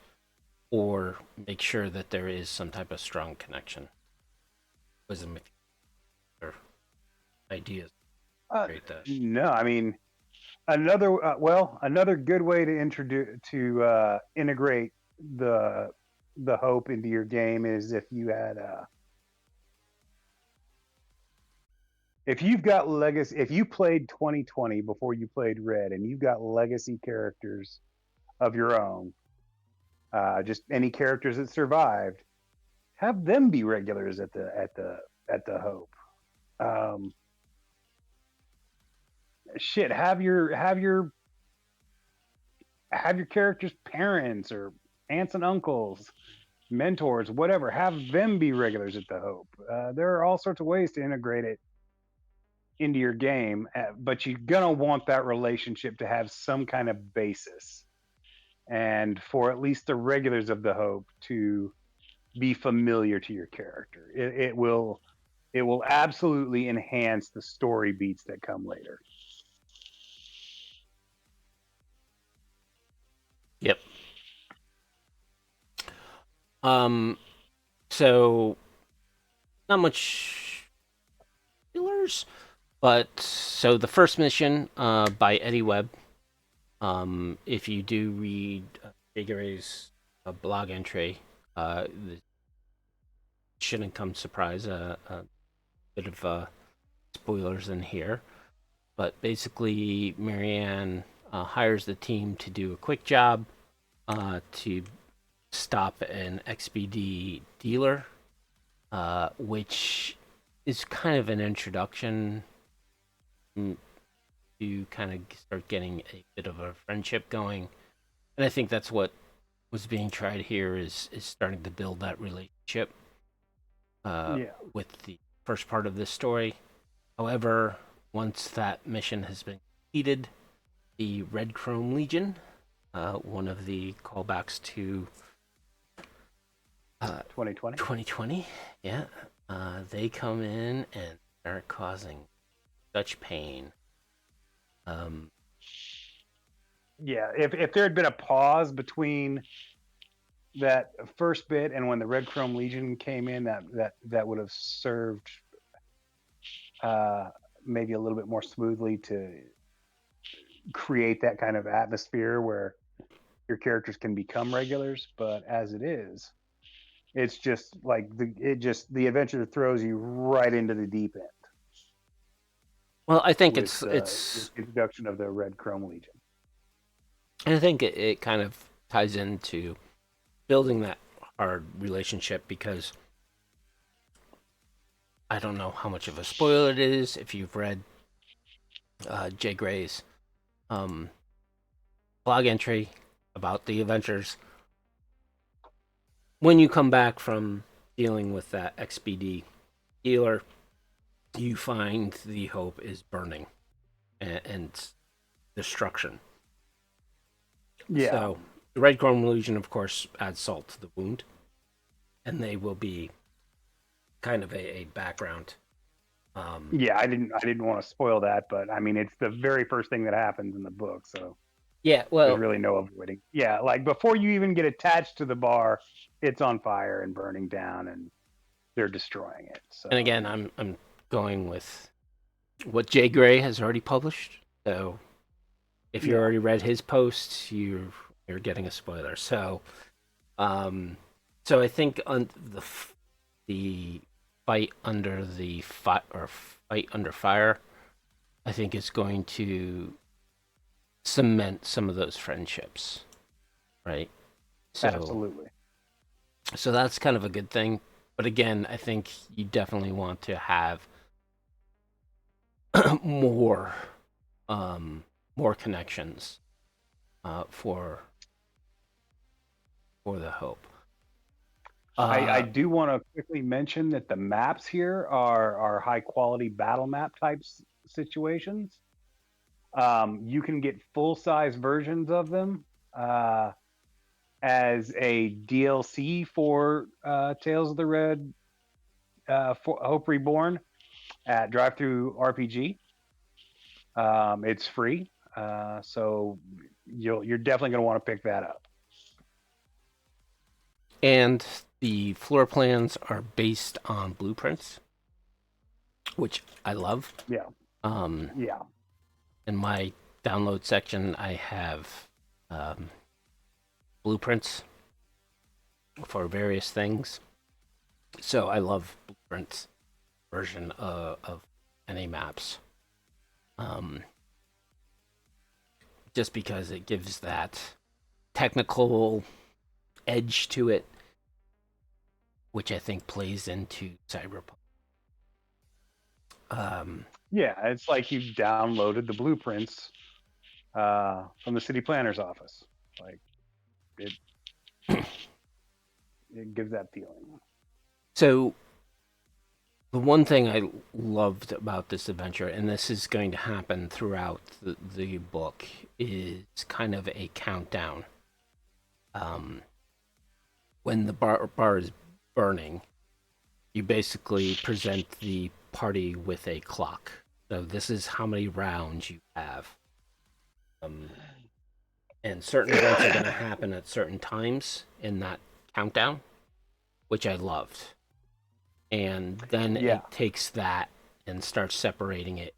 or make sure that there is some type of strong connection. Wisdom or ideas. Great that. No, I mean another good way to introduce to integrate the hope into your game is if you had if you've got legacy, if you played 2020 before you played Red, and you've got legacy characters of your own, just any characters that survived, have them be regulars at the Hope. Um, Shit, have your characters' parents or aunts and uncles, mentors, whatever. Have them be regulars at the Hope. There are all sorts of ways to integrate it into your game, but you're gonna want that relationship to have some kind of basis, and for at least the regulars of the Hope to be familiar to your character. It will absolutely enhance the story beats that come later. Yep. Um. So not much spoilers, but so the first mission, by Eddie Webb. If you do read Figure's blog entry, it shouldn't come surprise. A bit of spoilers in here, but basically, Marianne hires the team to do a quick job to stop an XBD dealer, which is kind of an introduction to kind of start getting a bit of a friendship going. And I think that's what was being tried here is starting to build that relationship Yeah. with the first part of this story. However, once that mission has been completed, the Red Chrome Legion, one of the callbacks to 2020. 2020, yeah, they come in and start causing such pain. Yeah, if there had been a pause between that first bit and when the Red Chrome Legion came in, that would have served uh, maybe a little bit more smoothly to create that kind of atmosphere where your characters can become regulars. But as it is, it's just like the adventure throws you right into the deep end Well, I think with it's the introduction of the Red Chrome Legion. I think it kind of ties into building that hard relationship, because I don't know how much of a spoiler it is if you've read Jay Gray's um, blog entry about the adventures. When you come back from dealing with that XBD dealer, you find the Hope is burning and destruction. Yeah. So the Red Chrome Illusion, of course, adds salt to the wound, and they will be kind of a background. Yeah, I didn't want to spoil that, but I mean, it's the very first thing that happens in the book, so Yeah, there's well, really no avoiding. Yeah, like before you even get attached to the bar, it's on fire and burning down, and they're destroying it. So, and again, I'm going with what Jay Gray has already published. So if you Yeah, already read his posts, you're getting a spoiler. Um, so I think on the fight under the fight under fire, I think is going to cement some of those friendships, right? So absolutely. so that's kind of a good thing. But again, I think you definitely want to have more more connections for the hope. I Uh, do want to quickly mention that the maps here are high quality battle map types situations. You can get full size versions of them uh, as a DLC for Tales of the Red for Hope Reborn at Drive Through RPG. It's free, so you're definitely going to want to pick that up. and the floor plans are based on blueprints, which I love. Yeah, Um, yeah, in my download section, I have um, blueprints for various things. So I love blueprints version of any maps. Um, just because it gives that technical edge to it, which I think plays into Cyberpunk. Um, yeah. It's like you downloaded the blueprints from the city planner's office. Like it, it gives that feeling. so the one thing I loved about this adventure, and this is going to happen throughout the book, is kind of a countdown. Um, when the bar is burning, you basically present the party with a clock. So this is how many rounds you have. Um, and certain events are going to happen at certain times in that countdown, which I loved. And then Yeah, it takes that and starts separating it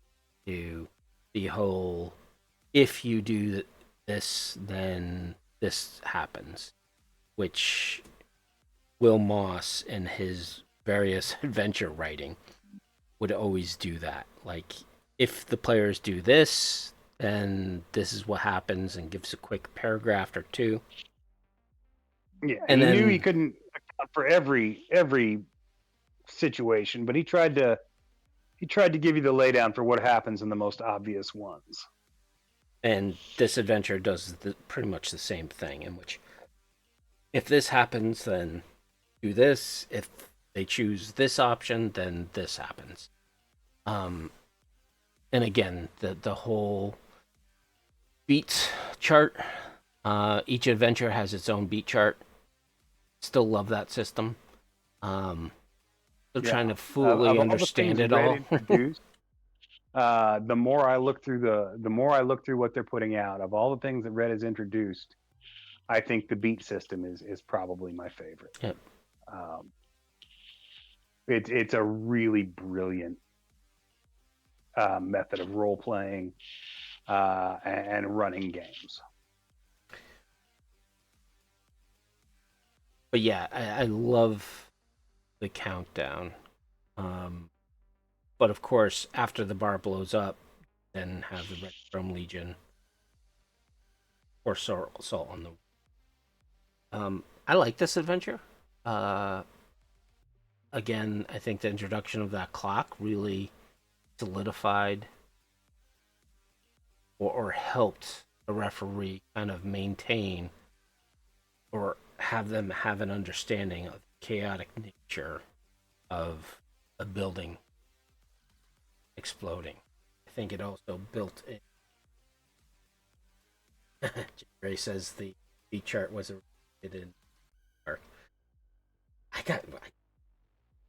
to the whole if you do this, then this happens, which Will Moss in his various adventure writing would always do that. Like, if the players do this, then this is what happens, and gives a quick paragraph or two. yeah. And He knew he then, couldn't account for every situation, but he tried to give you the laydown for what happens in the most obvious ones. and this adventure does pretty much the same thing, in which if this happens, then do this. If they choose this option, then this happens. Um, and again, the whole beat chart. Each adventure has its own beat chart. Still love that system. Um, Still Yeah. trying to Of fully all the understand things it Red all. introduced, the more I look through the more I look through what they're putting out. Of all the things that Red has introduced, I think the beat system is probably my favorite. Yep. Um, it's a really brilliant method of role playing and running games. But yeah, I love the countdown. Um, but of course, after the bar blows up, then have the Red Chrome Legion or Assault on the. I like this adventure. Uh, Again, I think the introduction of that clock really solidified or helped the referee kind of maintain or have them have an understanding of the chaotic nature of a building exploding. I think it also built in. Ray says the B chart was in. I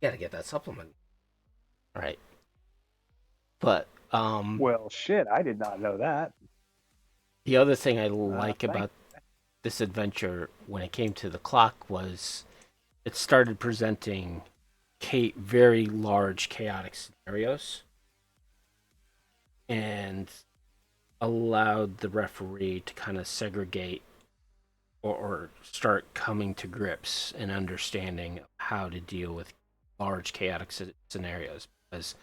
gotta get that supplement. All right, but Well, shit, I did not know that. the other thing I like Thank. about this adventure when it came to the clock was it started presenting very large chaotic scenarios, and allowed the referee to kind of segregate or start coming to grips and understanding how to deal with large chaotic scenarios, because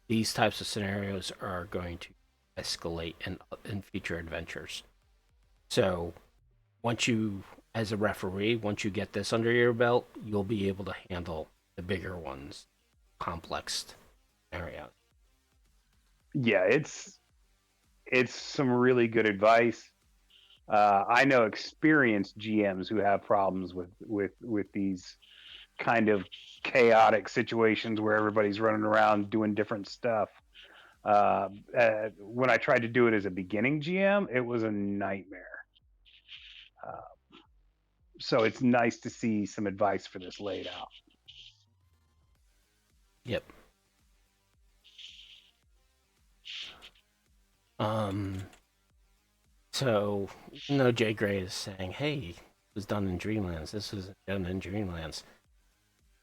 these types of scenarios are going to escalate in future adventures. So once you, as a referee, once you get this under your belt, you'll be able to handle the bigger ones, complex scenarios. Yeah, it's some really good advice. I know experienced GMs who have problems with these kind of chaotic situations where everybody's running around doing different stuff. When I tried to do it as a beginning GM, it was a nightmare. Uh, so it's nice to see some advice for this laid out. Yep. Um. So even though Jay Gray is saying, "Hey, it was done in Dreamlands. This was done in Dreamlands,"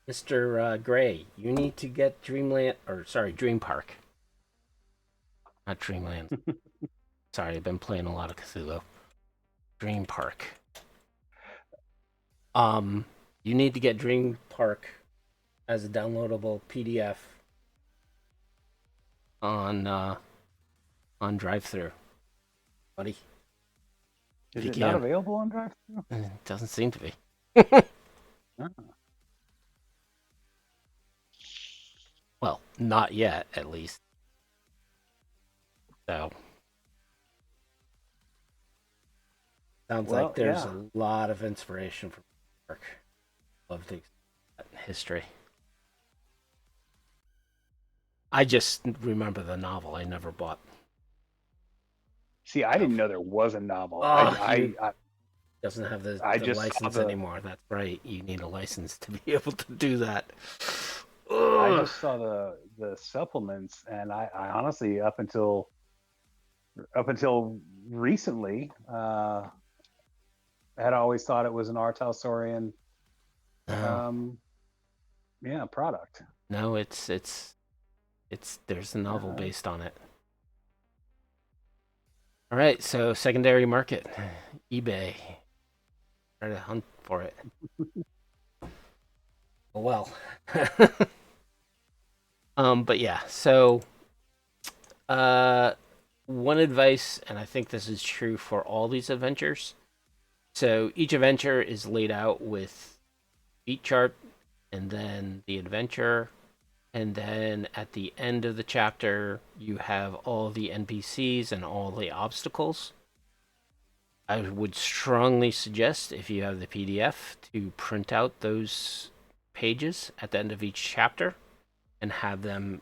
Mister Gray, you need to get Dream Park, not Dreamland. Sorry, I've been playing a lot of Cthulhu. Dream Park. Um, you need to get Dream Park as a downloadable PDF on drive-through, buddy. If Is you it not can, available on Drive Through? it doesn't seem to be. Well, not yet, at least. So sounds like Well, there's yeah. a lot of inspiration from Park. Love the history. I just remember the novel. I never bought. See, I didn't know there was a novel. Oh, you doesn't have I the just saw license the anymore. That's right. You need a license to be able to do that. I Ugh. just saw the supplements, and I honestly up until recently had always thought it was an Artalsaurian No, um, yeah, product. no, it's there's a novel Uh, based on it. All right, so secondary market, eBay. Try to hunt for it. Oh, well. But yeah, so uh, one advice, and I think this is true for all these adventures. So each adventure is laid out with beat chart, and then the adventure, and then at the end of the chapter, you have all the NPCs and all the obstacles. I would strongly suggest, if you have the PDF, to print out those pages at the end of each chapter and have them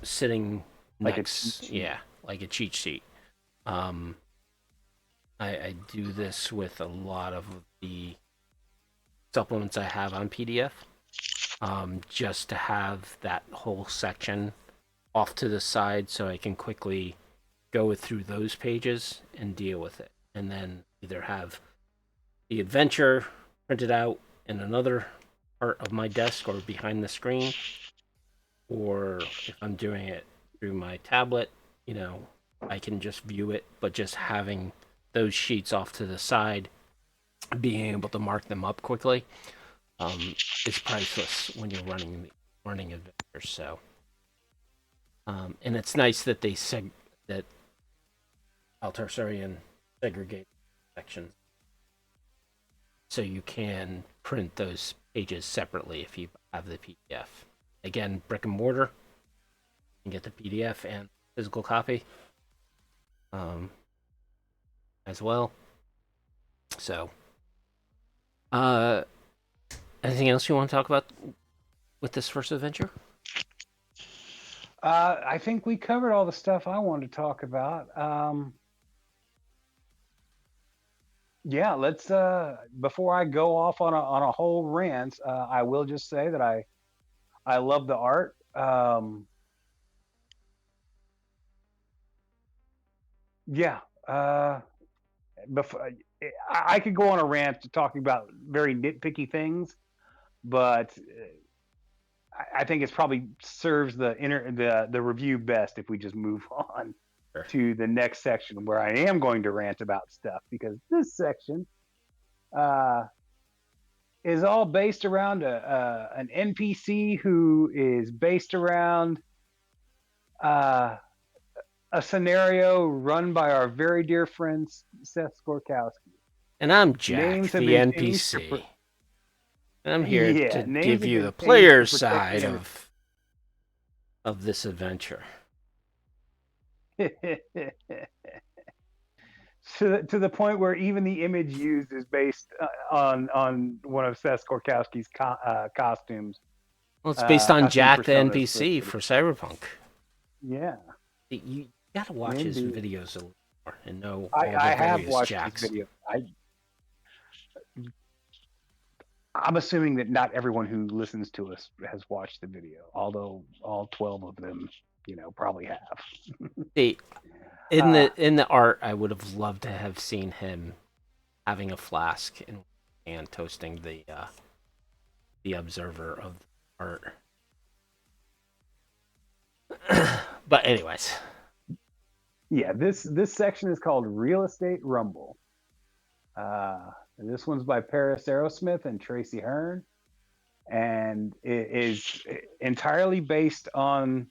sitting like a cheat next. sheet. Yeah, like a cheat sheet. Um, I do this with a lot of the supplements I have on PDF, just to have that whole section off to the side so I can quickly go through those pages and deal with it. And then either have the adventure printed out in another part of my desk or behind the screen, or if I'm doing it through my tablet, I can just view it, but just having those sheets off to the side, being able to mark them up quickly, is priceless when you're running adventures. So, and it's nice that that Altarsarian segregate sections, so you can print those pages separately if you have the PDF. Again, brick and mortar, you can get the PDF and physical copy, um, as well. So, uh, anything else you want to talk about with this first adventure? I think we covered all the stuff I wanted to talk about. Yeah, let's before I go off on a whole rant, I will just say that I love the art. Yeah, before I could go on a rant talking about very nitpicky things, but I think it's probably serves the review best if we just move on. to the next section where I am going to rant about stuff, because this section uh, is all based around an NPC who is based around uh, a scenario run by our very dear friend Seth Skorkowski. And I'm Jack, Names have the been changed to NPC. And I'm here yeah, to names give have you been the changed to player's protect the side innocent. of this adventure. To the point where even the image used is based on one of Seth Skorkowski's costumes. Well, it's based on Costume Jack the personas NPC for Cyberpunk. yeah, You gotta watch his indeed. videos a little more and know I, all the I have various watched his Jacks. video. I'm assuming that not everyone who listens to us has watched the video, although all 12 of them, probably have. See, in the art, I would have loved to have seen him having a flask and toasting the observer of the art. But anyways, Yeah, this section is called Real Estate Rumble. This one's by Paris Aerosmith and Tracy Hearn, and it is entirely based on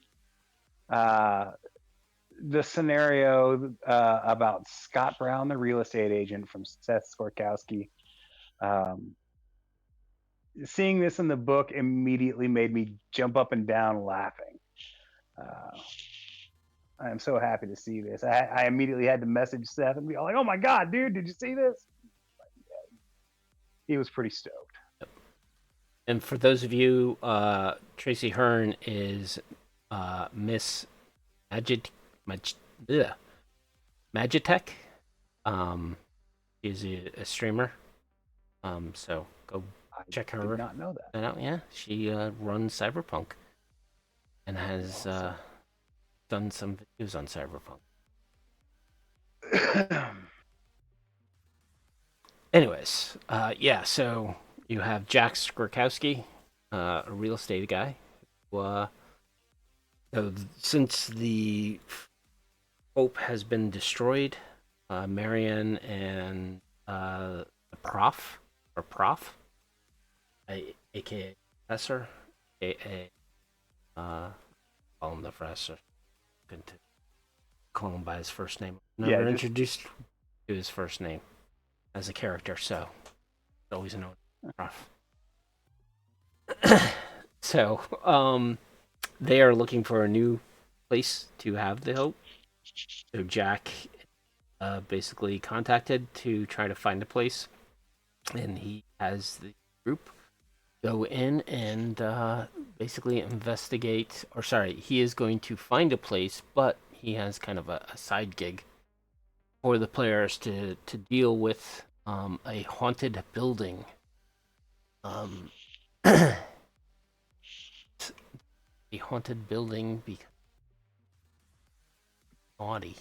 the scenario about Scott Brown, the real estate agent from Seth Skorkowski. Seeing this in the book immediately made me jump up and down laughing. I am so happy to see this. I immediately had to message Seth and be like, "Oh my god, dude, did you see this?" He was pretty stoked. and for those of you, Tracy Hearn is Miss Magitech. She's a streamer. So go check her. I did not know that. out. Yeah, she runs Cyberpunk and has done some videos on Cyberpunk. Anyways, yeah. So you have Jack Skorkowski, a real estate guy. So since the Hope has been destroyed, Marianne and the Prof, aka Professor, aka call him the Professor. Good to call him by his first name. Never introduced to his first name as a character, so always known as Prof. So, they are looking for a new place to have the Hope. So Jack basically contacted to try to find a place, and he has the group go in and basically investigate. Or sorry, he is going to find a place, but he has kind of a side gig for the players to deal with a haunted building. A haunted building because naughty.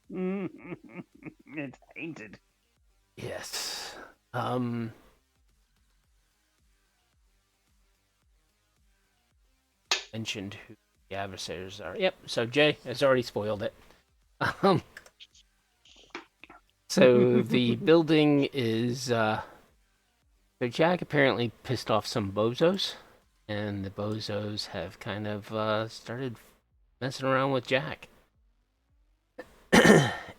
It's tainted. Yes. Mentioned who the adversaries are. Yep. So Jay has already spoiled it. So the building is. So Jack apparently pissed off some bozos, and the bozos have kind of started messing around with Jack.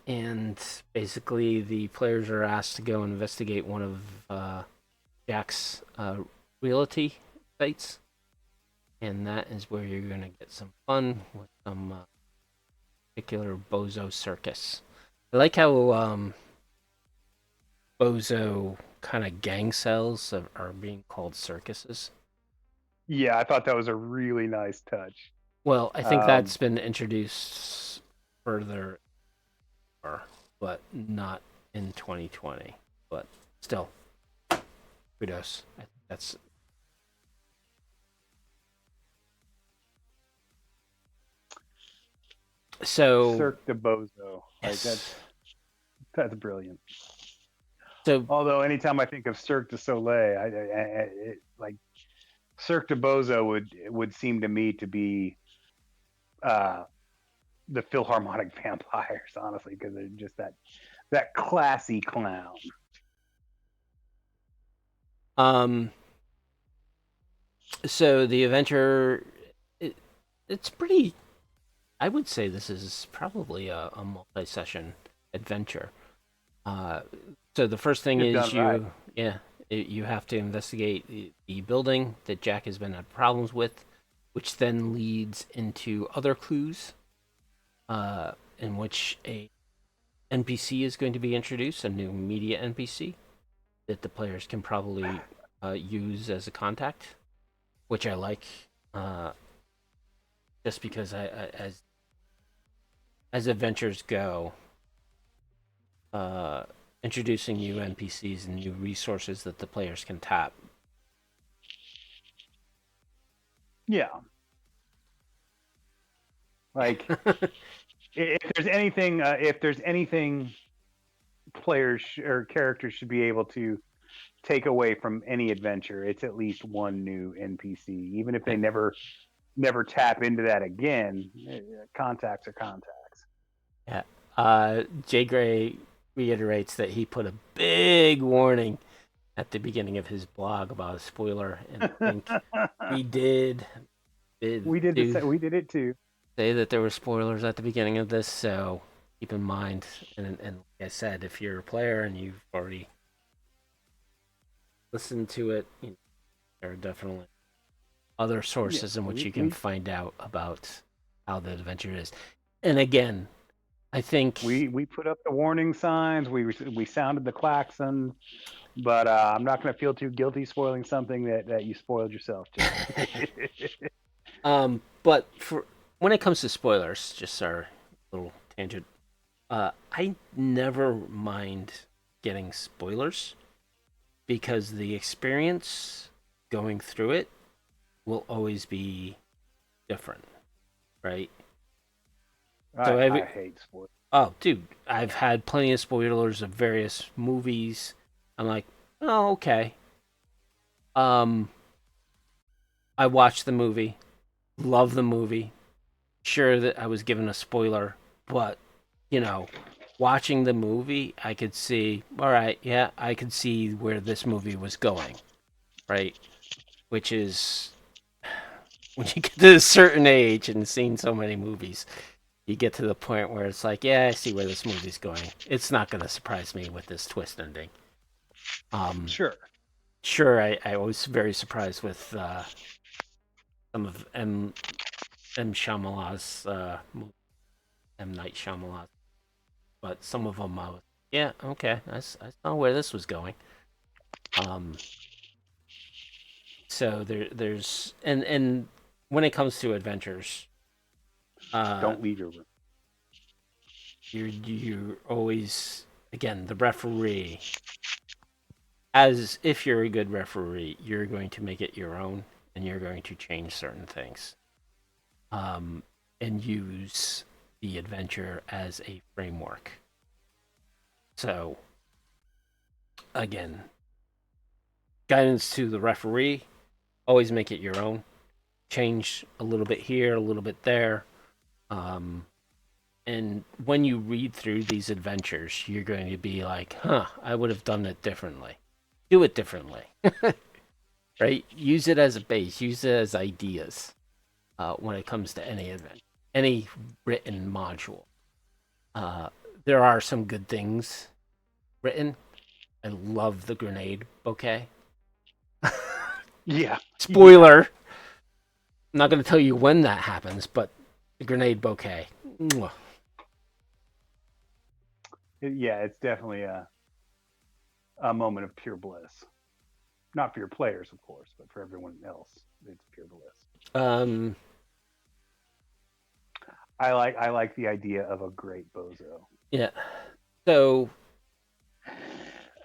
And basically, the players are asked to go investigate one of Jack's realty sites, and that is where you're going to get some fun with some particular bozo circus. I like how bozo kind of gang cells are being called circuses. Yeah, I thought that was a really nice touch. Well, I think that's been introduced further, but not in 2020. But still, kudos. I think that's. So Cirque de Bozo. Yes. That's brilliant. So although anytime I think of Cirque du Soleil, like Cirque de Bozo would seem to me to be the Philharmonic Vampires, honestly, because they're just that classy clown. So the adventure, it's pretty. I would say this is probably a multi-session adventure. Uh, so the first thing If is done right. you have to investigate the building that Jack has been having problems with, which then leads into other clues, in which a NPC is going to be introduced, a new media NPC that the players can probably use as a contact, which I like, uh, just because as adventures go, uh, introducing new NPCs and new resources that the players can tap. Yeah, like if there's anything players or characters should be able to take away from any adventure, it's at least one new NPC, even if they never tap into that again. Contacts are contacts. Yeah. Jay Gray reiterates that he put a big warning at the beginning of his blog about a spoiler, and I think we did we did do we did it too. say that there were spoilers at the beginning of this, so keep in mind. And like I said, if you're a player and you've already listened to it, there are definitely other Yeah, sources in which we, you can we find out about how the adventure is. And again, I think we put up the warning signs. We sounded the klaxon, but I'm not going to feel too guilty spoiling something that you spoiled yourself, Jay. but for when it comes to spoilers, just our little tangent. I never mind getting spoilers because the experience going through it will always be different, right? So I hate spoilers. oh, dude, I've had plenty of spoilers of various movies. I'm like, oh, okay. Um, I watched the movie, love the movie. Sure that I was given a spoiler, but you know, watching the movie, I could see, all right, yeah, I could see where this movie was going, right? Which is when you get to a certain age and seen so many movies, you get to the point where it's like, yeah, I see where this movie's going. It's not going to surprise me with this twist ending. Um, Sure. sure, I was very surprised with some of M Shyamalan's M Night Shyamalan, but some of them I was, yeah, okay, I saw where this was going. Um, so there's and when it comes to adventures, uh, Don't leave your room. you're always, again, the referee. As if you're a good referee, you're going to make it your own, and you're going to change certain things, um, and use the adventure as a framework. So again, guidance to the referee: always make it your own. Change a little bit here, a little bit there. Um, and when you read through these adventures, you're going to be like, huh, I would have done it differently. Do it differently. Right? Use it as a base, use it as ideas when it comes to any event, any written module. Uh, there are some good things written. I love the grenade bouquet. Yeah. Spoiler. I'm not going to tell you when that happens, but the grenade bouquet. Mwah. Yeah, it's definitely a moment of pure bliss. Not for your players, of course, but for everyone else, it's pure bliss. Um, I like the idea of a great bozo. yeah. So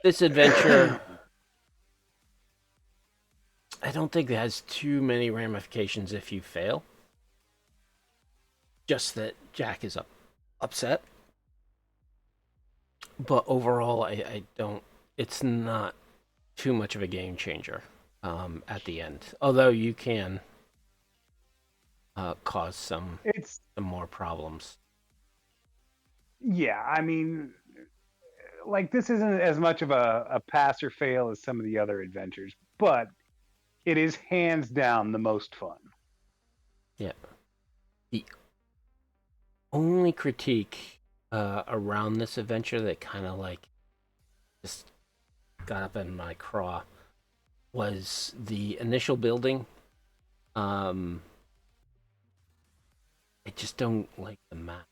this adventure, I don't think it has too many ramifications if you fail. Just that Jack is upset. But overall, I don't. It's not too much of a game changer at the end. Although you can cause some It's more problems. Yeah, I mean, like this isn't as much of a pass or fail as some of the other adventures, but it is hands down the most fun. Yeah. The only critique around this adventure that kind of like just got up in my craw was the initial building. Um, I just don't like the map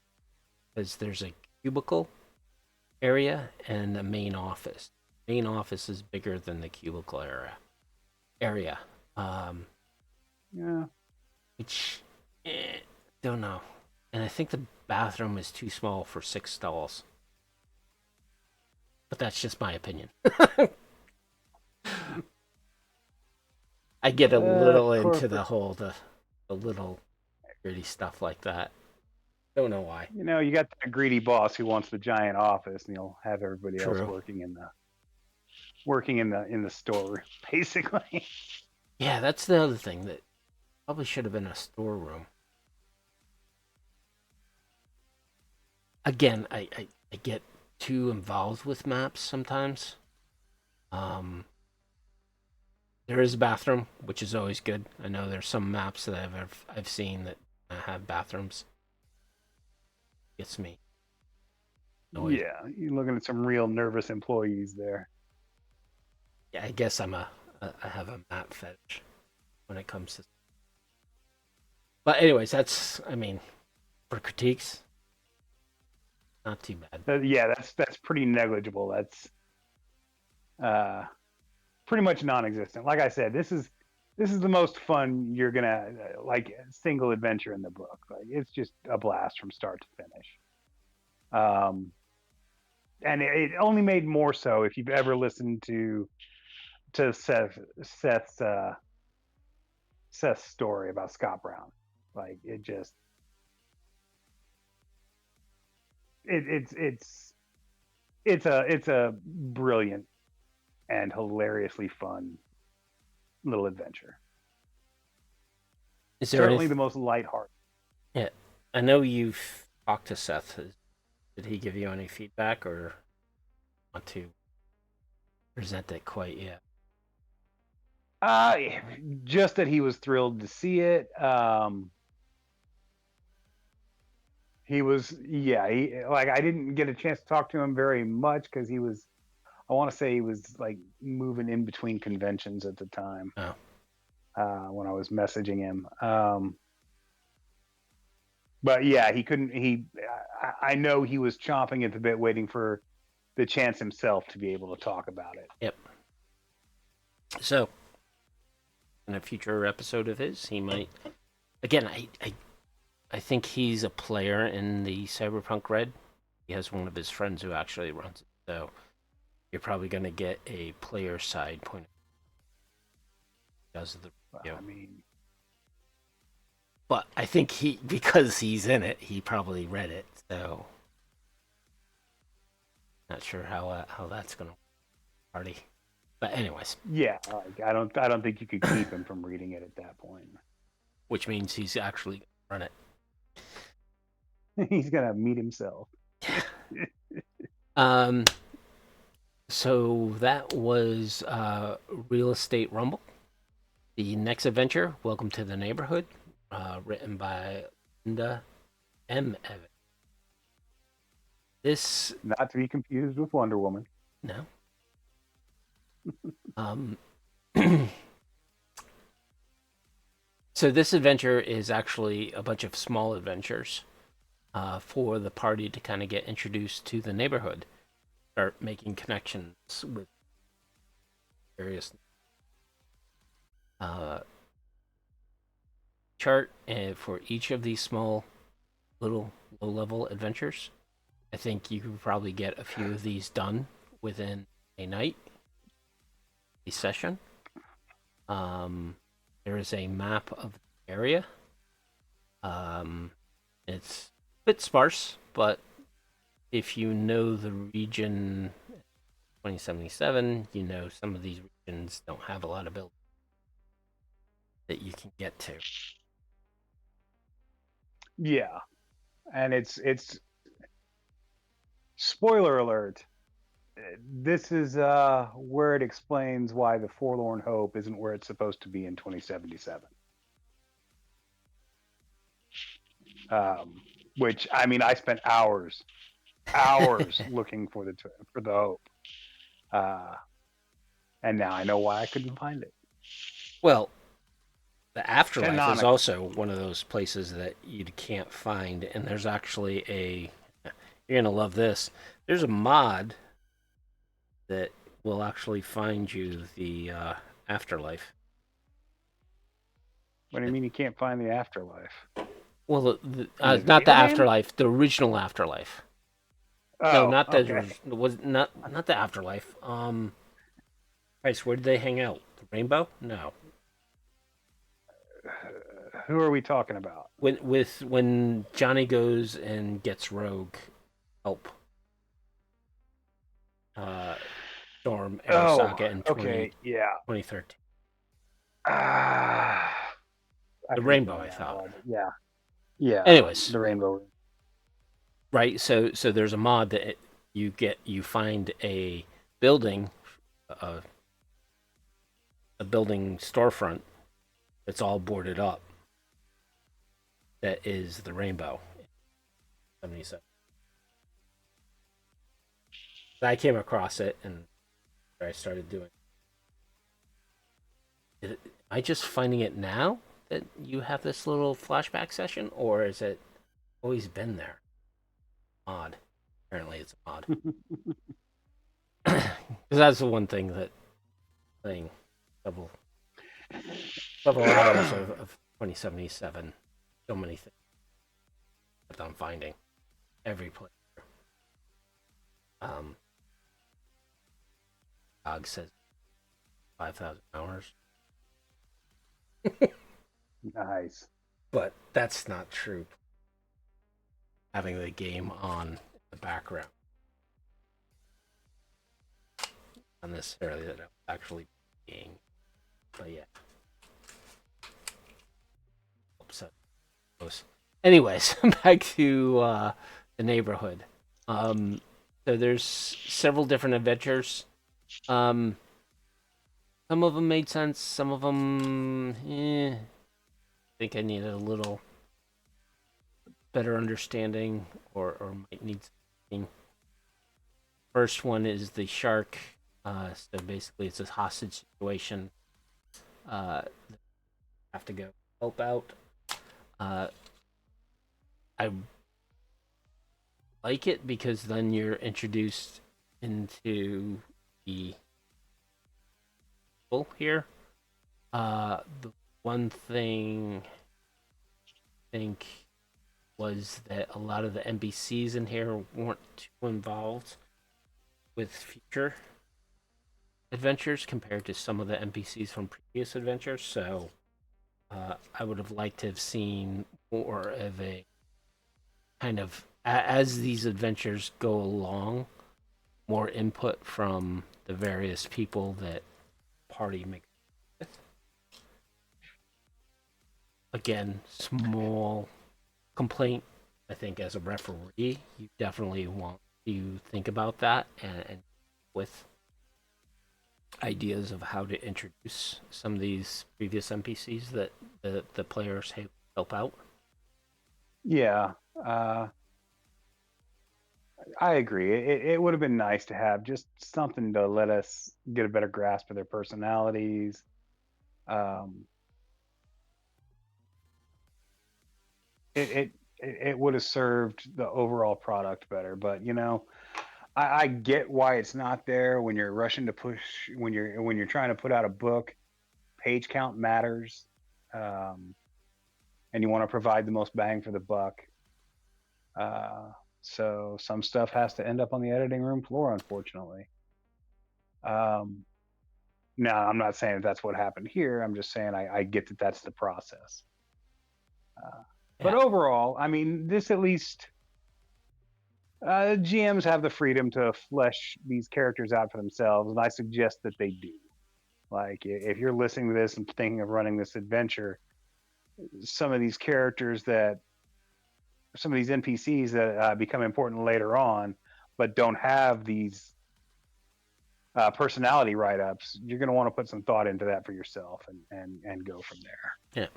because there's a cubicle area and a main office. Main office is bigger than the cubicle area. Um, Yeah. which don't know. And I think the bathroom is too small for 6 stalls. But that's just my opinion. I get a little into Corporate. the whole the little gritty stuff like that. Don't know why. You got that greedy boss who wants the giant office, and he'll have everybody else True. working in the store, basically. Yeah, that's the other thing that probably should have been a storeroom. Again, I get too involved with maps sometimes. Um, there is a bathroom, which is always good. I know there's some maps that I've seen that have bathrooms. Gets me annoyed. Yeah, you're looking at some real nervous employees there. Yeah, I guess I have a map fetish when it comes to. But anyways, that's I mean, for critiques, not too bad. Yeah, that's pretty negligible. That's uh, pretty much non-existent. Like I said, this is the most fun you're gonna like single adventure in the book. Like it's just a blast from start to finish. Um, and it only made more so if you've ever listened to Seth's story about Scott Brown. Like it just it's it's a brilliant and hilariously fun little adventure. Is there any? Certainly the most lighthearted. Yeah, I know you've talked to Seth. Did he give you any feedback or want to present it quite yet? Uh, just that he was thrilled to see it. He was, yeah. Like I didn't get a chance to talk to him very much because he was. I want to say he was like moving in between conventions at the time Oh, when I was messaging him. But yeah, he couldn't. I know he was chomping at the bit, waiting for the chance himself to be able to talk about it. yep. So in a future episode of his, he might. Again, I think he's a player in the Cyberpunk Red. He has one of his friends who actually runs it. So you're probably going to get a player side point because of the review. I mean, But I think because he's in it, he probably read it. So not sure how that's going to party. But anyways, yeah, like I don't think you could keep him from reading it at that point. which means he's actually run it. He's gonna meet himself. Um. So that was Real Estate Rumble. The next adventure, Welcome to the Neighborhood, written by Linda M. Evans. This Not to be confused with Wonder Woman. no. Um. So this adventure is actually a bunch of small adventures for the party to kind of get introduced to the neighborhood, start making connections with various uh, chart for each of these small little low level adventures. I think you could probably get a few of these done within a night, a session. There is a map of the area. Um, it's a bit sparse, but if you know the region 2077, you know some of these regions don't have a lot of buildings that you can get to. Yeah, and it's Spoiler alert. This is where it explains why the Forlorn Hope isn't where it's supposed to be in 2077. Um, which I mean, I spent hours looking for the hope, uh, and now I know why I couldn't find it. Well, the afterlife is Canonically, also one of those places that you can't find, and there's actually a. You're gonna love this. There's a mod that will actually find you the afterlife. what do you It, mean you can't find the afterlife well, in the not the video game? afterlife, the original afterlife. No, Oh, not okay. the was not the afterlife. Christ, where did they hang out? The rainbow? No. Who are we talking about? When Johnny goes and gets Rogue help, uh, Storm Oh, Arasaka in okay, yeah. 2013. Ah, I The forget the rainbow, name I now, thought. but yeah, yeah, Anyways, the rainbow. right? So there's a mod that you find a building, a, a building storefront that's all boarded up. That is the rainbow. 77. I came across it and I started doing. Am I just finding it now that you have this little flashback session, or is it always been there? Odd. Apparently, it's odd. Because that's the one thing that playing several several hours of 2077, so many things that I'm finding every player. Um, Dog says 5,000 hours, Nice. but that's not true. Having the game on in the background, not necessarily that I'm actually being, but yeah. Upset. Anyways, back to the neighborhood. Um, so there's several different adventures. Um, some of them made sense. Some of them, I think I needed a little better understanding, or might need something. First one is the shark. So basically, it's a hostage situation. Have to go help out. Uh, I like it because then you're introduced into the people here. The one thing I think was that a lot of the NPCs in here weren't too involved with future adventures compared to some of the NPCs from previous adventures. So I would have liked to have seen more of a kind of as these adventures go along, more input from the various people that party mix with. Again, small complaint. I think as a referee, you definitely want to think about that and with ideas of how to introduce some of these previous NPCs that the players help out. Yeah, uh, I agree. It would have been nice to have just something to let us get a better grasp of their personalities. Um, it it would have served the overall product better. But I get why it's not there when you're rushing to push when you're trying to put out a book. Page count matters, um, and you want to provide the most bang for the buck. Uh, so some stuff has to end up on the editing room floor, unfortunately. Um, Now, I'm not saying that that's what happened here. I'm just saying I get that that's the process. Uh, but Yeah, overall, I mean, this at least GMs have the freedom to flesh these characters out for themselves, and I suggest that they do. Like, if you're listening to this and thinking of running this adventure, some of these characters that, some of these NPCs that become important later on but don't have these personality write-ups, you're going to want to put some thought into that for yourself and go from there. Yeah.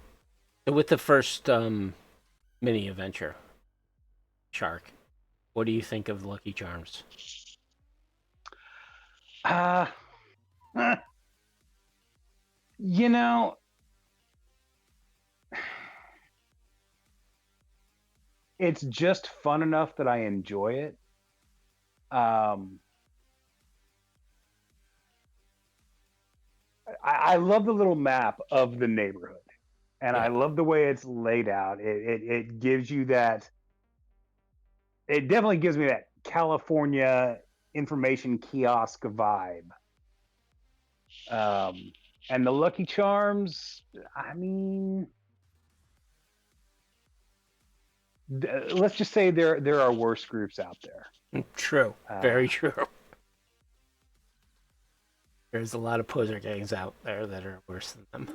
And with the first mini adventure, Shark, what do you think of Lucky Charms? Uh, eh, you know, it's just fun enough that I enjoy it. Um, I love the little map of the neighborhood, and I Yeah. love the way it's laid out. It gives you that. It definitely gives me that California information kiosk vibe. Um, and the Lucky Charms, I mean, let's just say there are worse groups out there. True. Uh, Very true. There's a lot of poser gangs out there that are worse than them.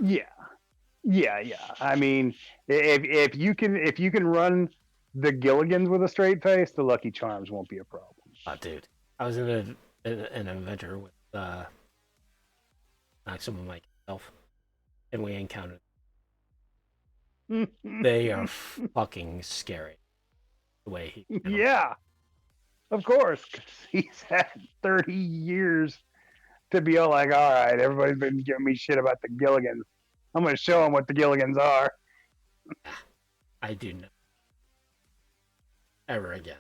yeah, yeah. I mean, if you can run the Gilligans with a straight face, the Lucky Charms won't be a problem. Oh, dude. I was in an adventure with Maximum Mike himself, and we encountered. They are fucking scary. The way he. Yeah, of course. 'Cause he's had 30 years to be all like, all right, everybody's been giving me shit about the Gilligans. I'm going to show them what the Gilligans are. I do not ever again.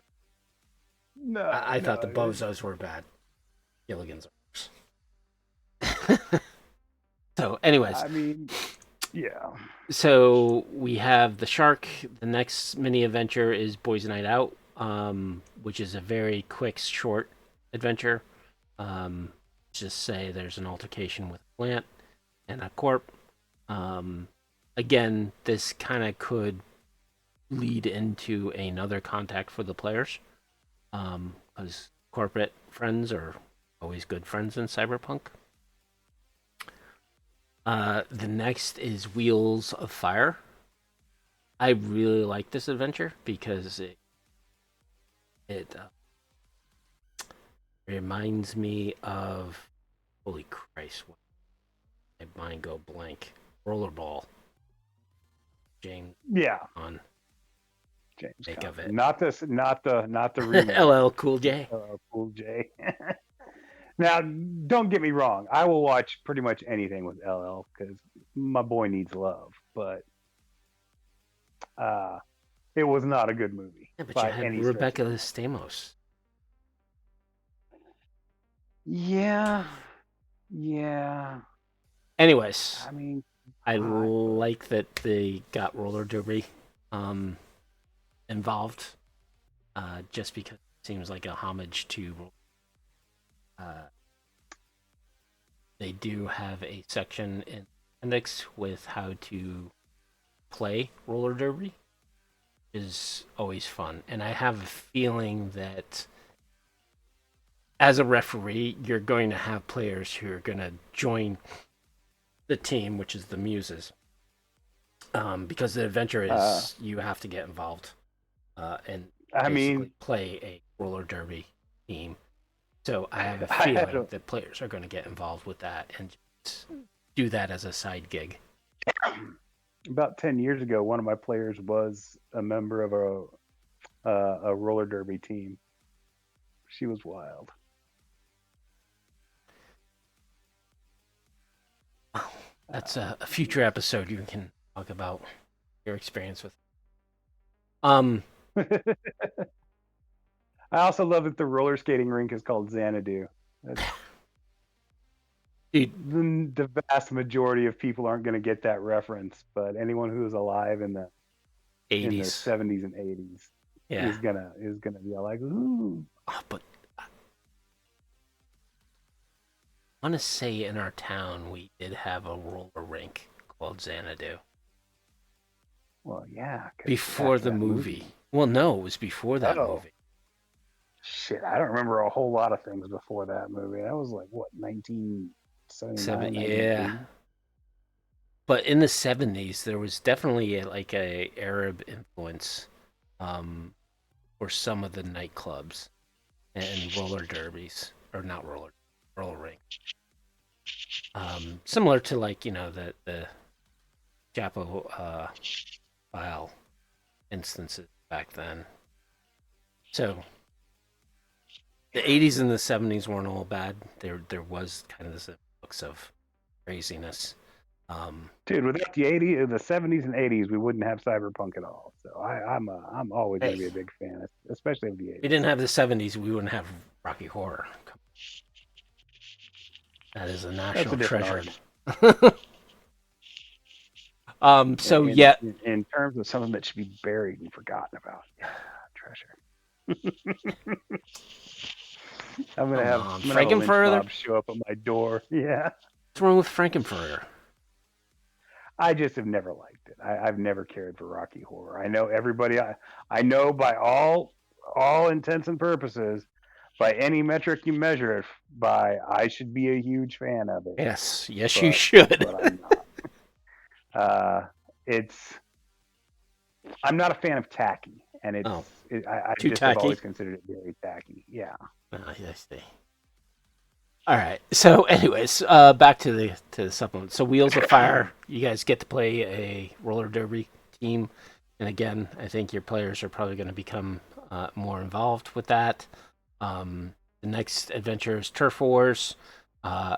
No, I no, thought the bozos were bad. Gilligan's are worse. So, anyways. I mean, yeah. So we have the shark. The next mini adventure is Boys Night Out, which is a very quick, short adventure. Just say there's an altercation with a plant and a corp. Again, this kind of could lead into another contact for the players, because corporate friends are always good friends in Cyberpunk. The next is Wheels of Fire. I really like this adventure because it reminds me of, holy Christ, my mind go blank. Rollerball. James Yeah. on James think Conn. of it. Not the remake. LL Cool J. Cool J. Now, don't get me wrong. I will watch pretty much anything with LL because my boy needs love. But it was not a good movie. Yeah, but by you had any Rebecca Stamos. Yeah. Yeah. Anyways, I mean, I like that they got roller derby involved, just because it seems like a homage to. They do have a section in appendix with how to play roller derby. Is always fun, and I have a feeling that as a referee, you're going to have players who are going to join the team, which is the Muses, because the adventure is you have to get involved and play a roller derby team. So I have a feeling that players are going to get involved with that and just do that as a side gig. About 10 years ago, one of my players was a member of a roller derby team. She was wild. That's a future episode. You can talk about your experience with. I also love that the roller skating rink is called Xanadu. Dude, the vast majority of people aren't going to get that reference, but anyone who was alive in the 80s, in the 70s and 80s, is gonna be like, ooh. But I want to say in our town we did have a roller rink called Xanadu. Well, yeah. Before the movie. Well, no, it was before that movie. Shit, I don't remember a whole lot of things before that movie. That was like, what, 1979? Yeah. But in the 70s, there was definitely a Arab influence for some of the nightclubs. and roller derbies, or not roller ring. Similar to like the Japo file instances back then. So the 80s and the 70s weren't all bad. There was kind of this influx of craziness. Dude, without the 70s and 80s, we wouldn't have Cyberpunk at all. So I'm always going Hey, to be a big fan, especially of the if we 80s. didn't have the 70s, we wouldn't have Rocky Horror. That is a That's a national different treasure. argument. So In, yeah, in terms of something that should be buried and forgotten about, yeah, treasure. come on, I'm gonna have a lynch Frankenfurter. mob show up at my door. Yeah, What's wrong with Frankenfurter? I just have never liked it. I've never cared for Rocky Horror. I know everybody. I know by all intents and purposes, by any metric you measure it by, I should be a huge fan of it. Yes, you But should. I'm not. It's I'm not a fan of tacky, and Oh, I too just have tacky. always considered it very tacky. Yeah. Oh, I see. All right. So, anyways, back to the supplement. So, Wheels of Fire. You guys get to play a roller derby team, and again, I think your players are probably going to become more involved with that. The next adventure is Turf Wars,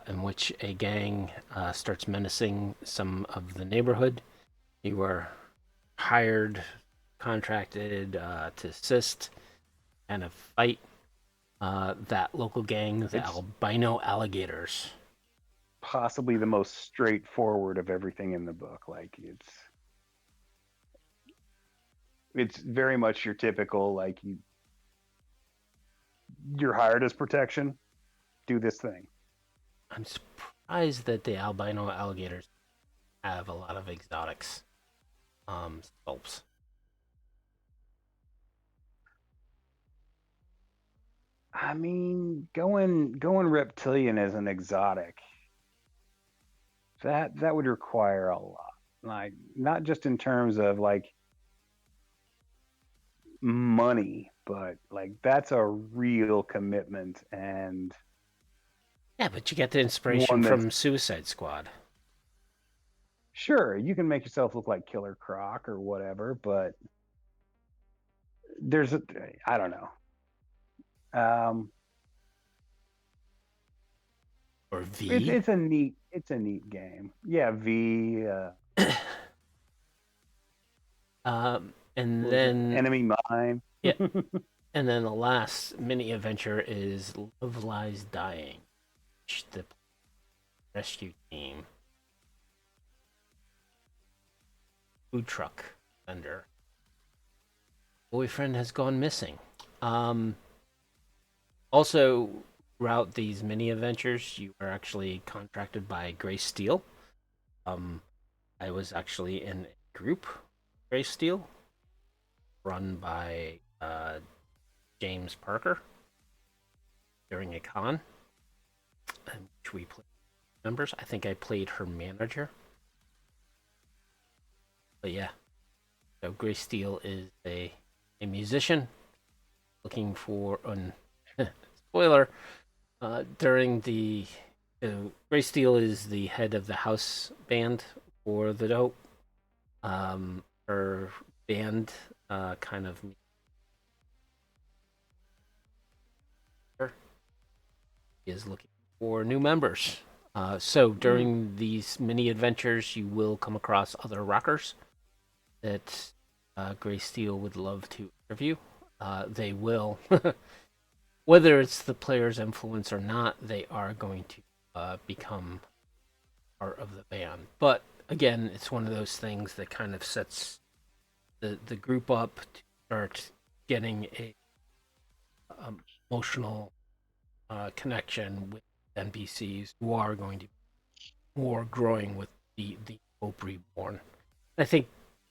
in which a gang starts menacing some of the neighborhood. You are hired, contracted to assist and a fight that local gang, the It's albino alligators. possibly the most straightforward of everything in the book. Like it's very much your typical like you're hired as protection. Do this thing. I'm surprised that the albino alligators have a lot of exotics sculpts. I mean, going reptilian as an exotic, that would require a lot. Like not just in terms of like money, but like that's a real commitment and Yeah, but you get the inspiration one that's from Suicide Squad. sure you can make yourself look like Killer Croc or whatever, but there's a I don't know. Um, Or V. it's a neat game. Yeah, V. And What was it? then, Enemy Mine. yeah, and then the last mini adventure is Love Lies Dying, the rescue team, food truck vendor. Boyfriend has gone missing. Um, Also, throughout these mini adventures, you are actually contracted by Grace Steel. Um, I was actually in a group, Grace Steel, run by James Parker during a con, in which we played members. I think I played her manager. But yeah, so Grace Steel is a musician looking for an spoiler. During the Grace Steel is the head of the house band for the Dope. Her band kind of is looking for new members. So Mm. during these mini adventures, you will come across other rockers that Grace Steel would love to interview. They will, whether it's the player's influence or not, they are going to become part of the band. But again, it's one of those things that kind of sets the group up to start getting a emotional connection with NPCs who are going to be more growing with the Hope Reborn. I think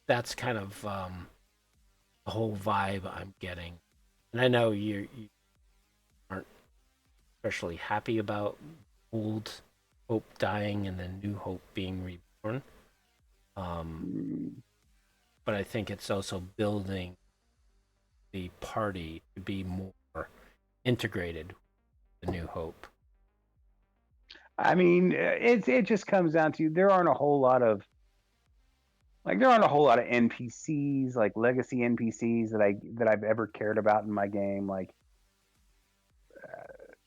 that's kind of the whole vibe I'm getting, and I know you aren't especially happy about old Hope dying and then new Hope being reborn. Um, Mm. but I think it's also building the party to be more integrated with the New Hope? I mean, it just comes down to there aren't a whole lot of NPCs, like legacy NPCs that I've ever cared about in my game. Like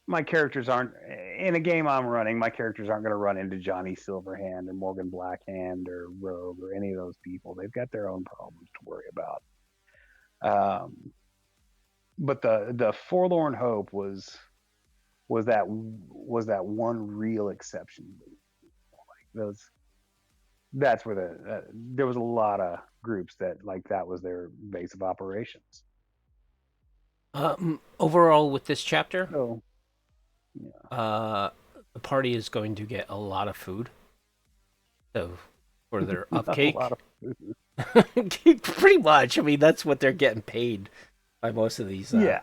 my characters aren't in a game I'm running. My characters aren't going to run into Johnny Silverhand or Morgan Blackhand or Rogue or any of those people. They've got their own problems to worry about. But the Forlorn Hope was that one real exception. Like those that's where there was a lot of groups that like that was their base of operations. Overall, with this chapter, So yeah, uh, the party is going to get a lot of food. So for their upkeep, a lot of food. pretty much. I mean, that's what they're getting paid by most of these Yeah,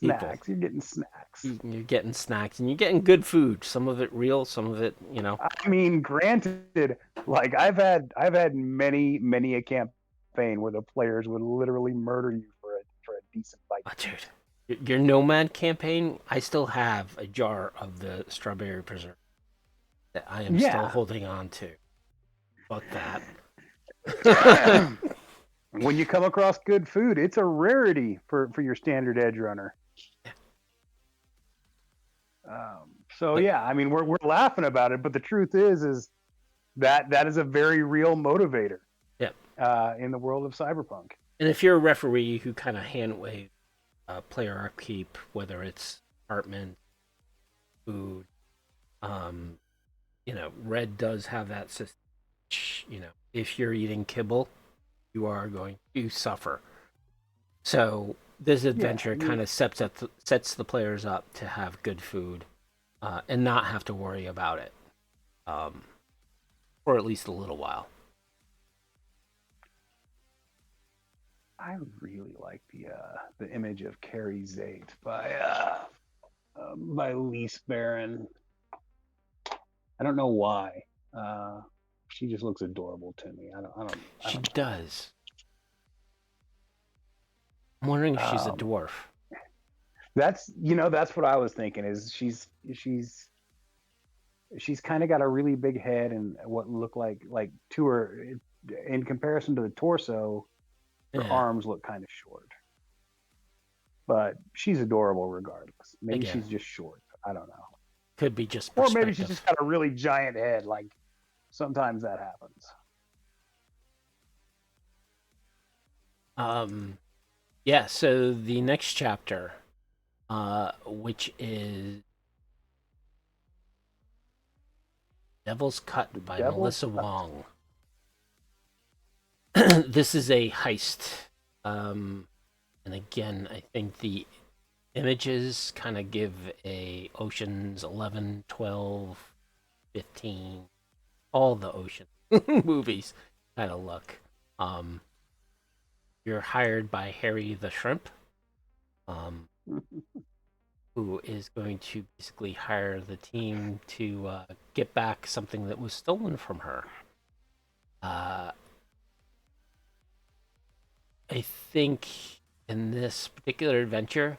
people. snacks. You're getting snacks. You're getting snacks and you're getting good food. Some of it real, some of it, I mean, granted, like I've had many a campaign where the players would literally murder you for a decent bite. Oh, dude, your Nomad campaign, I still have a jar of the strawberry preserve that I am still Yeah. holding on to. Fuck that. When you come across good food, it's a rarity for your standard edge runner. So But yeah, I mean we're laughing about it, but the truth is that is a very real motivator yeah, in the world of cyberpunk. and if you're a referee who kind of hand wave player upkeep, whether it's apartment, food, um, Red does have that system. If you're eating kibble, you are going to suffer. So this Yeah, adventure kind of sets the players up to have good food and not have to worry about it um, for at least a little while. I really like the image of Carrie Zate by Lise Baron. I don't know why. She just looks adorable to me. I She don't does. I'm wondering if she's a know. dwarf. That's what I was thinking. Is she's kind of got a really big head and what look like to her in comparison to the torso, her Yeah, arms look kind of short. But she's adorable regardless. Maybe again, she's just short. I don't know. could be just Or maybe she's perspective. just got a really giant head. Like sometimes that happens. Um, yeah. So the next chapter, which is Devil's The Cut by devil's Melissa cut. Wong. This is a heist. And again, I think the images kind of give a Oceans 11, 12, 15, all the Ocean movies kind of look. Um, you're hired by Harry the Shrimp, um, who is going to basically hire the team to get back something that was stolen from her. Uh, I think in this particular adventure,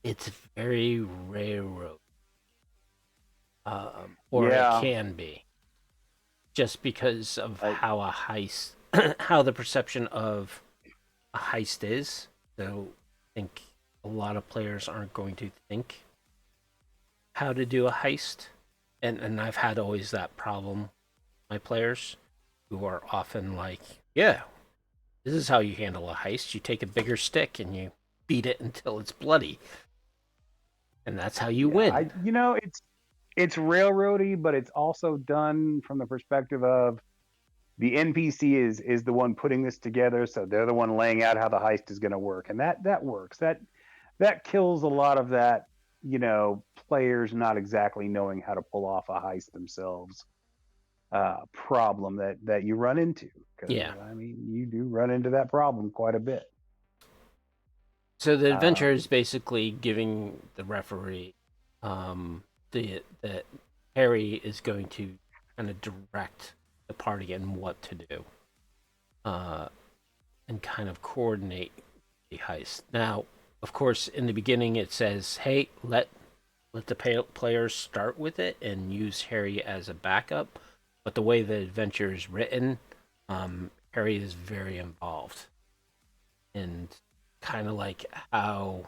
it's very railroad, or it Yeah, can be, just because of I how a heist, how the perception of a heist is. So I think a lot of players aren't going to think how to do a heist, and I've had always that problem. My players, who are often like, yeah, this is how you handle a heist. You take a bigger stick and you beat it until it's bloody, and that's how you yeah, win. it's railroady, but it's also done from the perspective of the NPC is the one putting this together, so they're the one laying out how the heist is going to work, and that works. That kills a lot of that, players not exactly knowing how to pull off a heist themselves problem that you run into. Because Yeah. I mean, you do run into that problem quite a bit. So the adventure Um, is basically giving the referee that Harry is going to kind of direct the party and what to do, uh, and kind of coordinate the heist. Now, of course, in the beginning it says, "Hey, let the players start with it and use Harry as a backup." But the way the adventure is written, Harry is very involved, and kind of like how.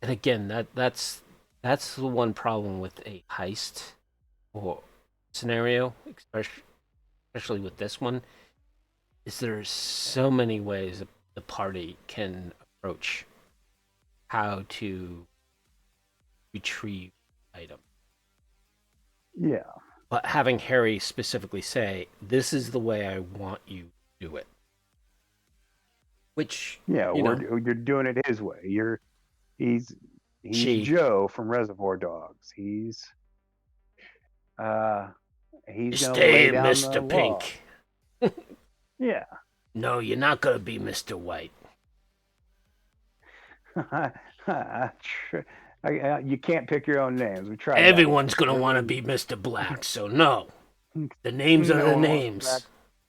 And again, that's the one problem with a heist or scenario, especially with this one, is there's so many ways the party can approach how to retrieve items. Yeah. But having Harry specifically say, "This is the way I want you to do it," which Yeah, you know, you're doing it his way. He's he's she Joe from Reservoir Dogs. Uh he's gonna lay stay, down the Mister law. Pink. Yeah. No, you're not gonna be Mister White. You can't pick your own names. We tried that Everyone's once. gonna want to Everyone, be Mister Black. So no, the names are no the one wants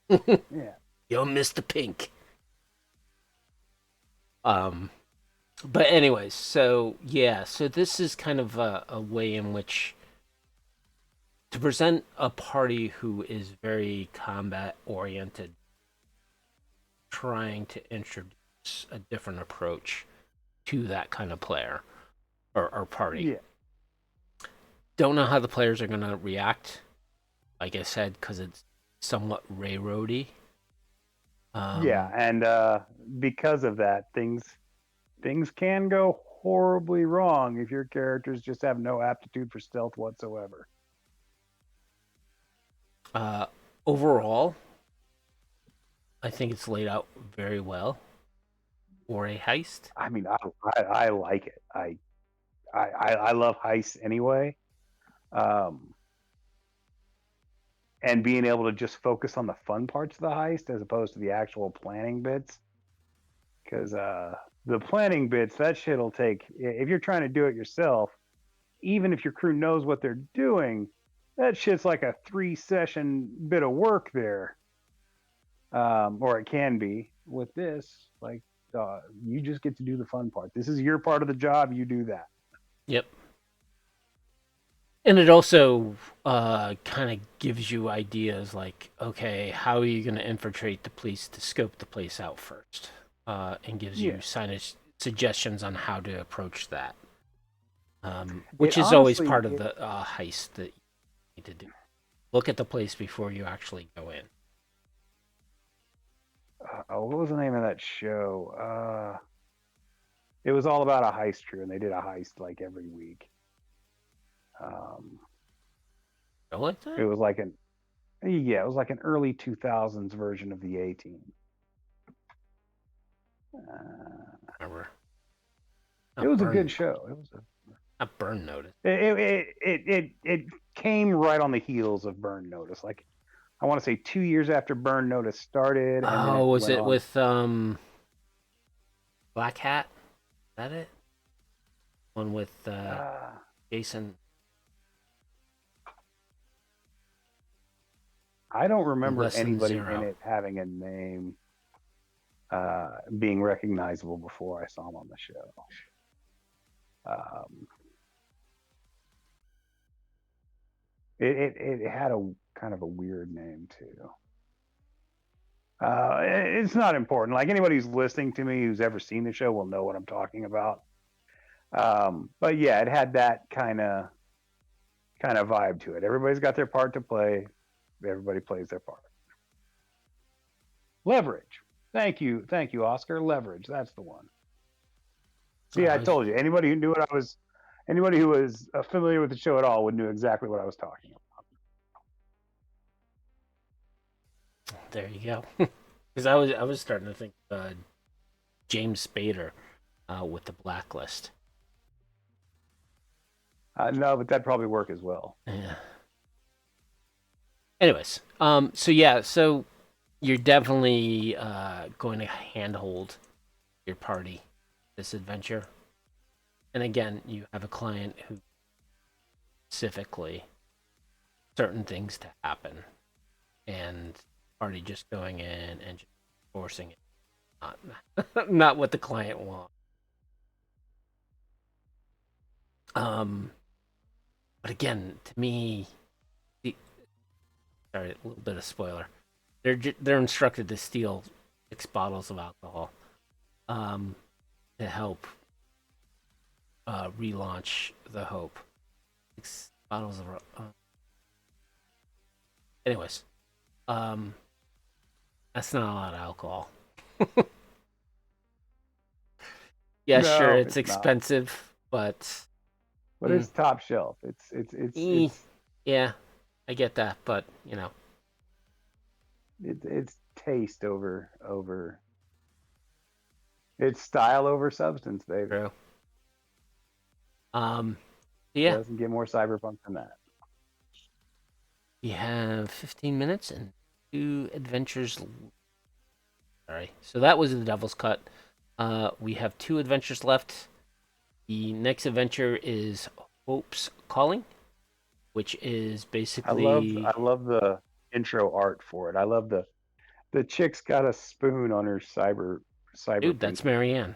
black. names. Yeah. You're Mister Pink. Um, but anyways, so yeah, so this is kind of a way in which to present a party who is very combat oriented, trying to introduce a different approach to that kind of player or party. Yeah. Don't know how the players are going to react, like I said, because it's somewhat railroady. Yeah, and because of that, things can go horribly wrong if your characters just have no aptitude for stealth whatsoever. Uh, Overall, I think it's laid out very well for a heist. I mean, I like it. I love heists anyway. Um, and being able to just focus on the fun parts of the heist as opposed to the actual planning bits. Because the planning bits, that shit'll take. If you're trying to do it yourself, even if your crew knows what they're doing, that shit's like a 3 session bit of work there. Or it can be. With this, like, you just get to do the fun part. This is your part of the job. You do that. Yep. And it also kind of gives you ideas like, okay, how are you going to infiltrate the police to scope the place out first? And gives you Yeah. signage suggestions on how to approach that, It which is always honestly, part of the heist that you need to do. Look at the place before you actually go in. what was the name of that show? It was all about a heist crew, and they did a heist like every week. Um, Go like it that? was like an Yeah, it was like an early 2000s version of the A Team. Remember? It Not was a burn. good show. Not burn notice. It came right on the heels of Burn Notice. Like, I want to say 2 years after Burn Notice started, and then Oh, it was went it on. with Black Hat? Is that it? One with Uh, Jason I don't remember Less Than anybody in Zero. it having a name being recognizable before I saw him on the show. Um, it had a kind of a weird name too. It's not important. Like, anybody who's listening to me who's ever seen the show will know what I'm talking about. But yeah, it had that kind of vibe to it. Everybody's got their part to play. Everybody plays their part. Leverage. Thank you, Oscar. Leverage. That's the one. See, I told you. Anybody who was familiar with the show at all would know exactly what I was talking about. There you go. Because I was starting to think James Spader with the Blacklist. No, but that'd probably work as well. Yeah. Anyways, so yeah, so you're definitely going to handhold your party this adventure, and again, you have a client who specifically certain things to happen, and party just going in and just forcing it, not not what the client wants. Um, but again, to me, the, sorry, a little bit of spoiler. They're instructed to steal 6 bottles of alcohol um, to help relaunch the Hope. 6 bottles of. Anyways, um, that's not a lot of alcohol. Yeah, sure, No, it's it's not. expensive, but But mm, it's top shelf. eh, yeah, I get that, but It's taste over it's style over substance, baby. true. Um, yeah, Doesn't get more cyberpunk than that. we have 15 minutes and 2 adventures. Sorry, so that was the Devil's Cut. We have 2 adventures left. The next adventure is Hope's Calling, which is basically, I love the intro art for it. I love the chick's got a spoon on her cyber dude, that's pinky. Marianne,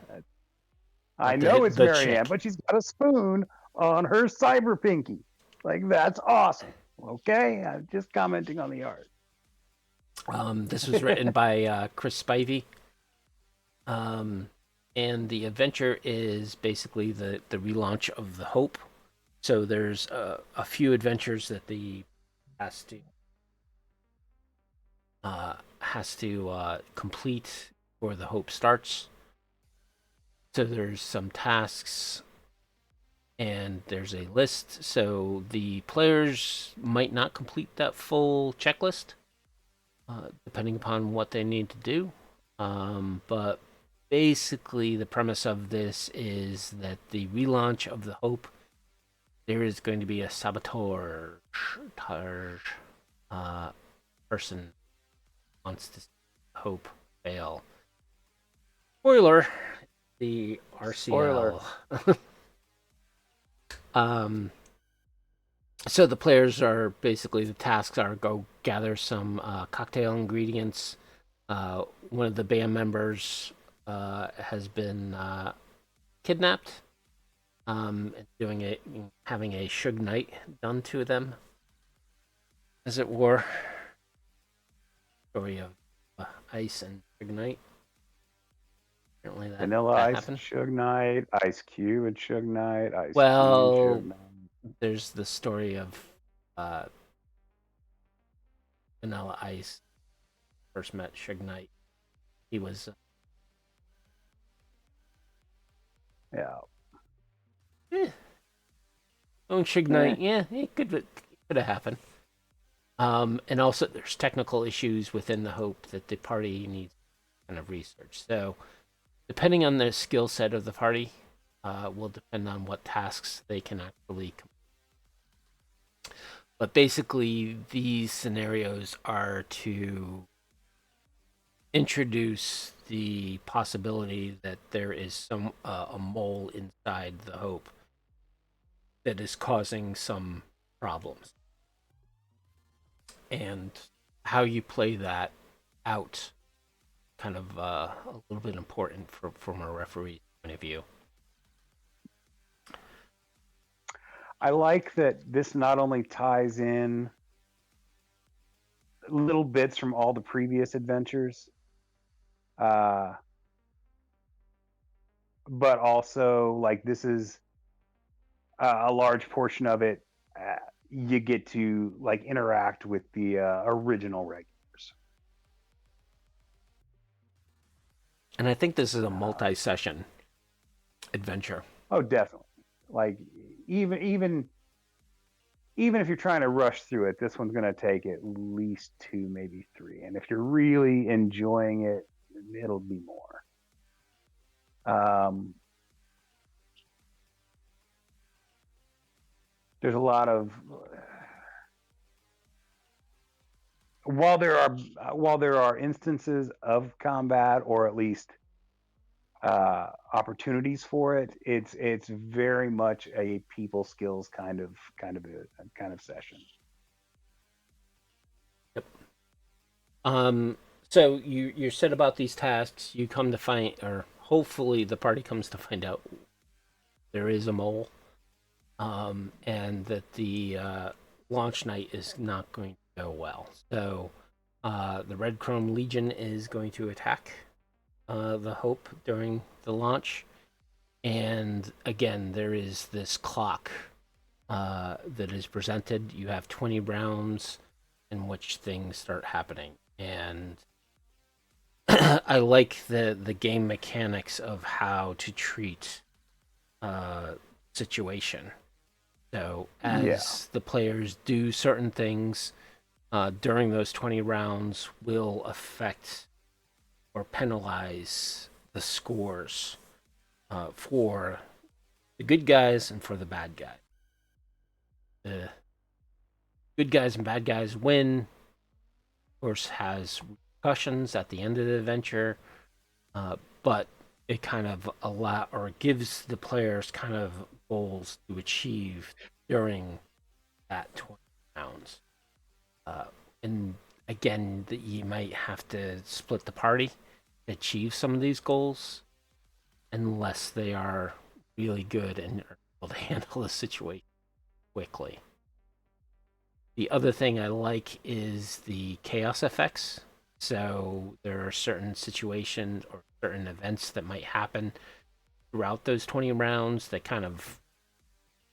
I not know it's the Marianne, chick. but she's got a spoon on her cyber pinky. Like that's awesome. Okay, I'm just commenting on the art. This was written by Chris Spivey. Um, and the adventure is basically the relaunch of the Hope. So there's a few adventures that the has to complete before the Hope starts. So there's some tasks and there's a list. So the players might not complete that full checklist, depending upon what they need to do. But basically, the premise of this is that the relaunch of the Hope, there is going to be a saboteur uh, person wants to see Hope fail. Spoiler: the Spoiler. RCL. um, so the players are basically, the tasks are go gather some cocktail ingredients. One of the band members has been kidnapped, and having a Suge Knight done to them, as it were. Story of Ice and Suge Knight. Apparently Vanilla that Ice and happened. Suge Knight, Ice Cube and Suge Knight, Ice Cube and Suge Well, Knight. there's the story of uh, Vanilla Ice first met Suge Knight. He was Yeah. eh, own Suge Eh. Knight. Yeah, it could have happened. And also, there's technical issues within the Hope that the party needs kind of research. So, depending on the skill set of the party, will depend on what tasks they can actually complete. But basically, these scenarios are to introduce the possibility that there is some a mole inside the Hope that is causing some problems, and how you play that out kind of a little bit important from a referee's point of view. I like that this not only ties in little bits from all the previous adventures, uh, but also like this is a large portion of it. You get to like interact with the original regulars. And I think this is a Uh, multi-session adventure. oh, definitely. Like even even even if you're trying to rush through it, this one's going to take at least two, maybe three. And if you're really enjoying it, it'll be more. Um, there's a lot of while there are instances of combat or at least opportunities for it, it's very much a people skills kind of session. Yep. So you said about these tasks. You come to find, or hopefully the party comes to find out there is a mole. and that the launch night is not going to go well. So the Red Chrome Legion is going to attack the Hope during the launch. And again, there is this clock that is presented. You have 20 rounds in which things start happening. And I like the game mechanics of how to treat situation. So as the players do certain things during those 20 rounds will affect or penalize the scores for the good guys and for the bad guys. The good guys and bad guys win, of course, has repercussions at the end of the adventure, but it kind of gives the players kind of goals to achieve during that 20 rounds. And again, that you might have to split the party to achieve some of these goals, unless they are really good and are able to handle the situation quickly. The other thing I like is the chaos effects. So there are certain situations or certain events that might happen throughout those 20 rounds that kind of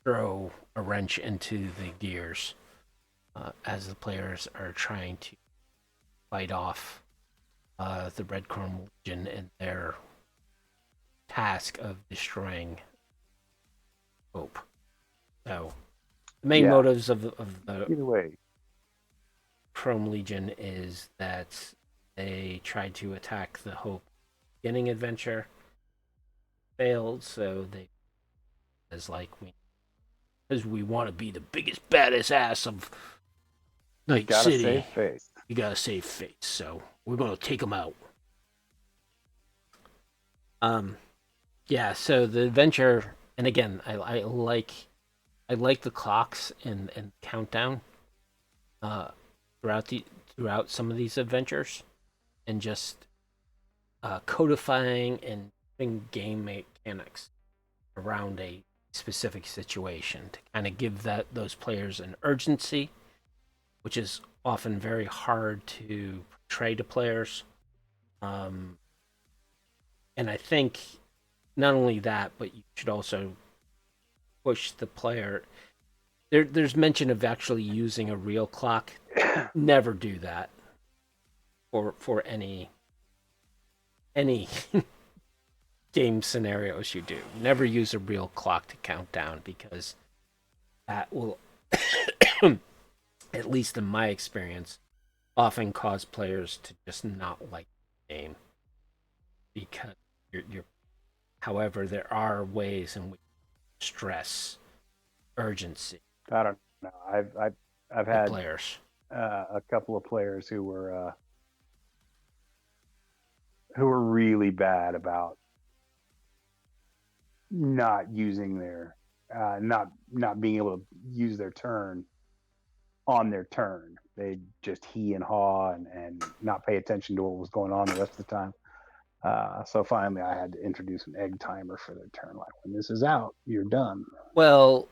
throw a wrench into the gears as the players are trying to fight off the Red Chrome Legion and their task of destroying Hope. So the main motives of the either way, Chrome Legion is that they tried to attack the Hope beginning adventure, failed, so they as like because we want to be the biggest baddest ass of Night gotta City. save face. You gotta save face, so we're gonna take them out. Yeah. So the adventure, and again, I like the clocks and countdown throughout some of these adventures, and just codifying and putting game mechanics around a specific situation to kind of give those players an urgency, which is often very hard to portray to players. And I think not only that, but you should also push the player. There's mention of actually using a real clock. Never do that for any game scenarios you do. Never use a real clock to count down, because that will, at least in my experience, often cause players to just not like the game, because you're however, there are ways in which stress urgency. I don't know. I've had players. A couple of players who were really bad about not using their not being able to use their turn on their turn. They just he and haw and not pay attention to what was going on the rest of the time. So finally, I had to introduce an egg timer for their turn. Like, when this is out, you're done. Well,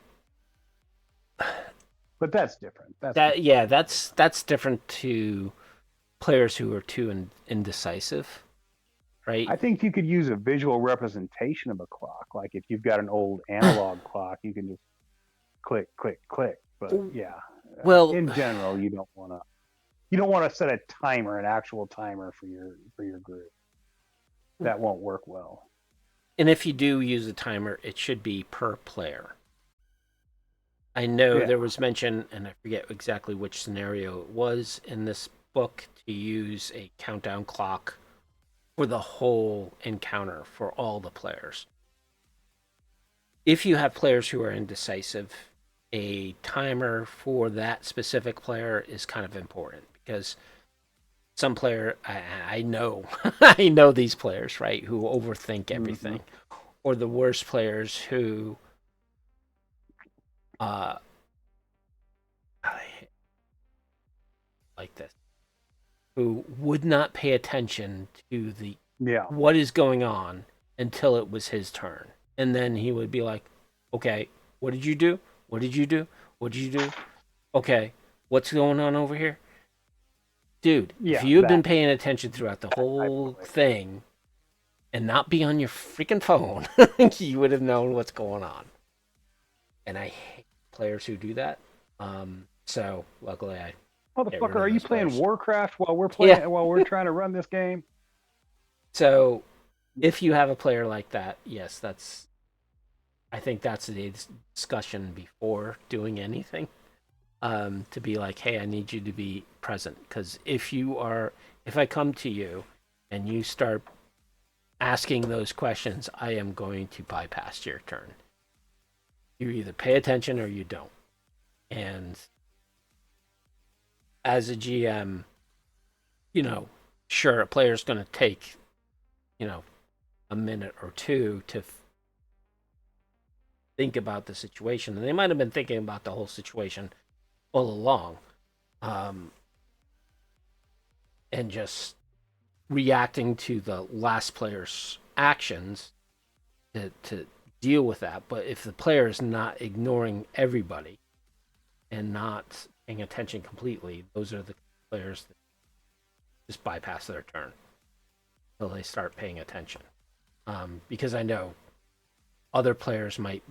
but that's different. That's different to players who are too indecisive, right? I think you could use a visual representation of a clock. Like if you've got an old analog clock, you can just click, click, click. But yeah, well, in general, you don't want to set a timer, an actual timer for your group. That won't work well. And if you do use a timer, it should be per player. I know there was mention, and I forget exactly which scenario it was in this book, to use a countdown clock for the whole encounter for all the players. If you have players who are indecisive, a timer for that specific player is kind of important, because some player, I know, I know these players, right, who overthink everything, or the worst players who, like this, who would not pay attention to what is going on until it was his turn, and then he would be like, "Okay, What did you do? What did you do? What did you do? Okay, what's going on over here? Dude, if Yeah, you had been that paying attention throughout the type whole of relationship. thing and not be on your freaking phone, you would have known what's going on. And I hate players who do that. So luckily I get Motherfucker, rid of are you those playing players. Warcraft while we're Yeah. playing while we're trying to run this game? So if you have a player like that, yes, I think that's the discussion before doing anything. To be like, hey, I need you to be present. Because if I come to you and you start asking those questions, I am going to bypass your turn. You either pay attention or you don't. And as a GM, sure, a player's going to take, you know, a minute or two to think about the situation. And they might have been thinking about the whole situation all along, um, and just reacting to the last player's actions to deal with that. But if the player is not ignoring everybody and not paying attention completely, those are the players that just bypass their turn until they start paying attention. Because I know other players might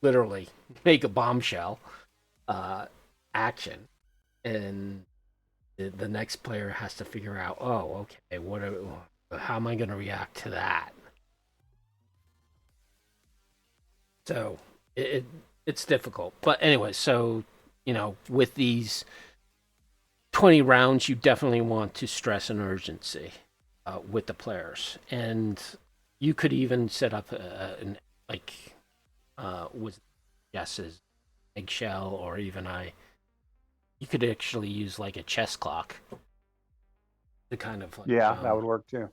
literally make a bombshell action, and the next player has to figure out, oh, okay, how am I going to react to that? So it's difficult. But anyway, so with these 20 rounds, you definitely want to stress an urgency with the players, and you could even set up an like with guesses eggshell, or even you could actually use like a chess clock to kind of like Yeah, that would work too.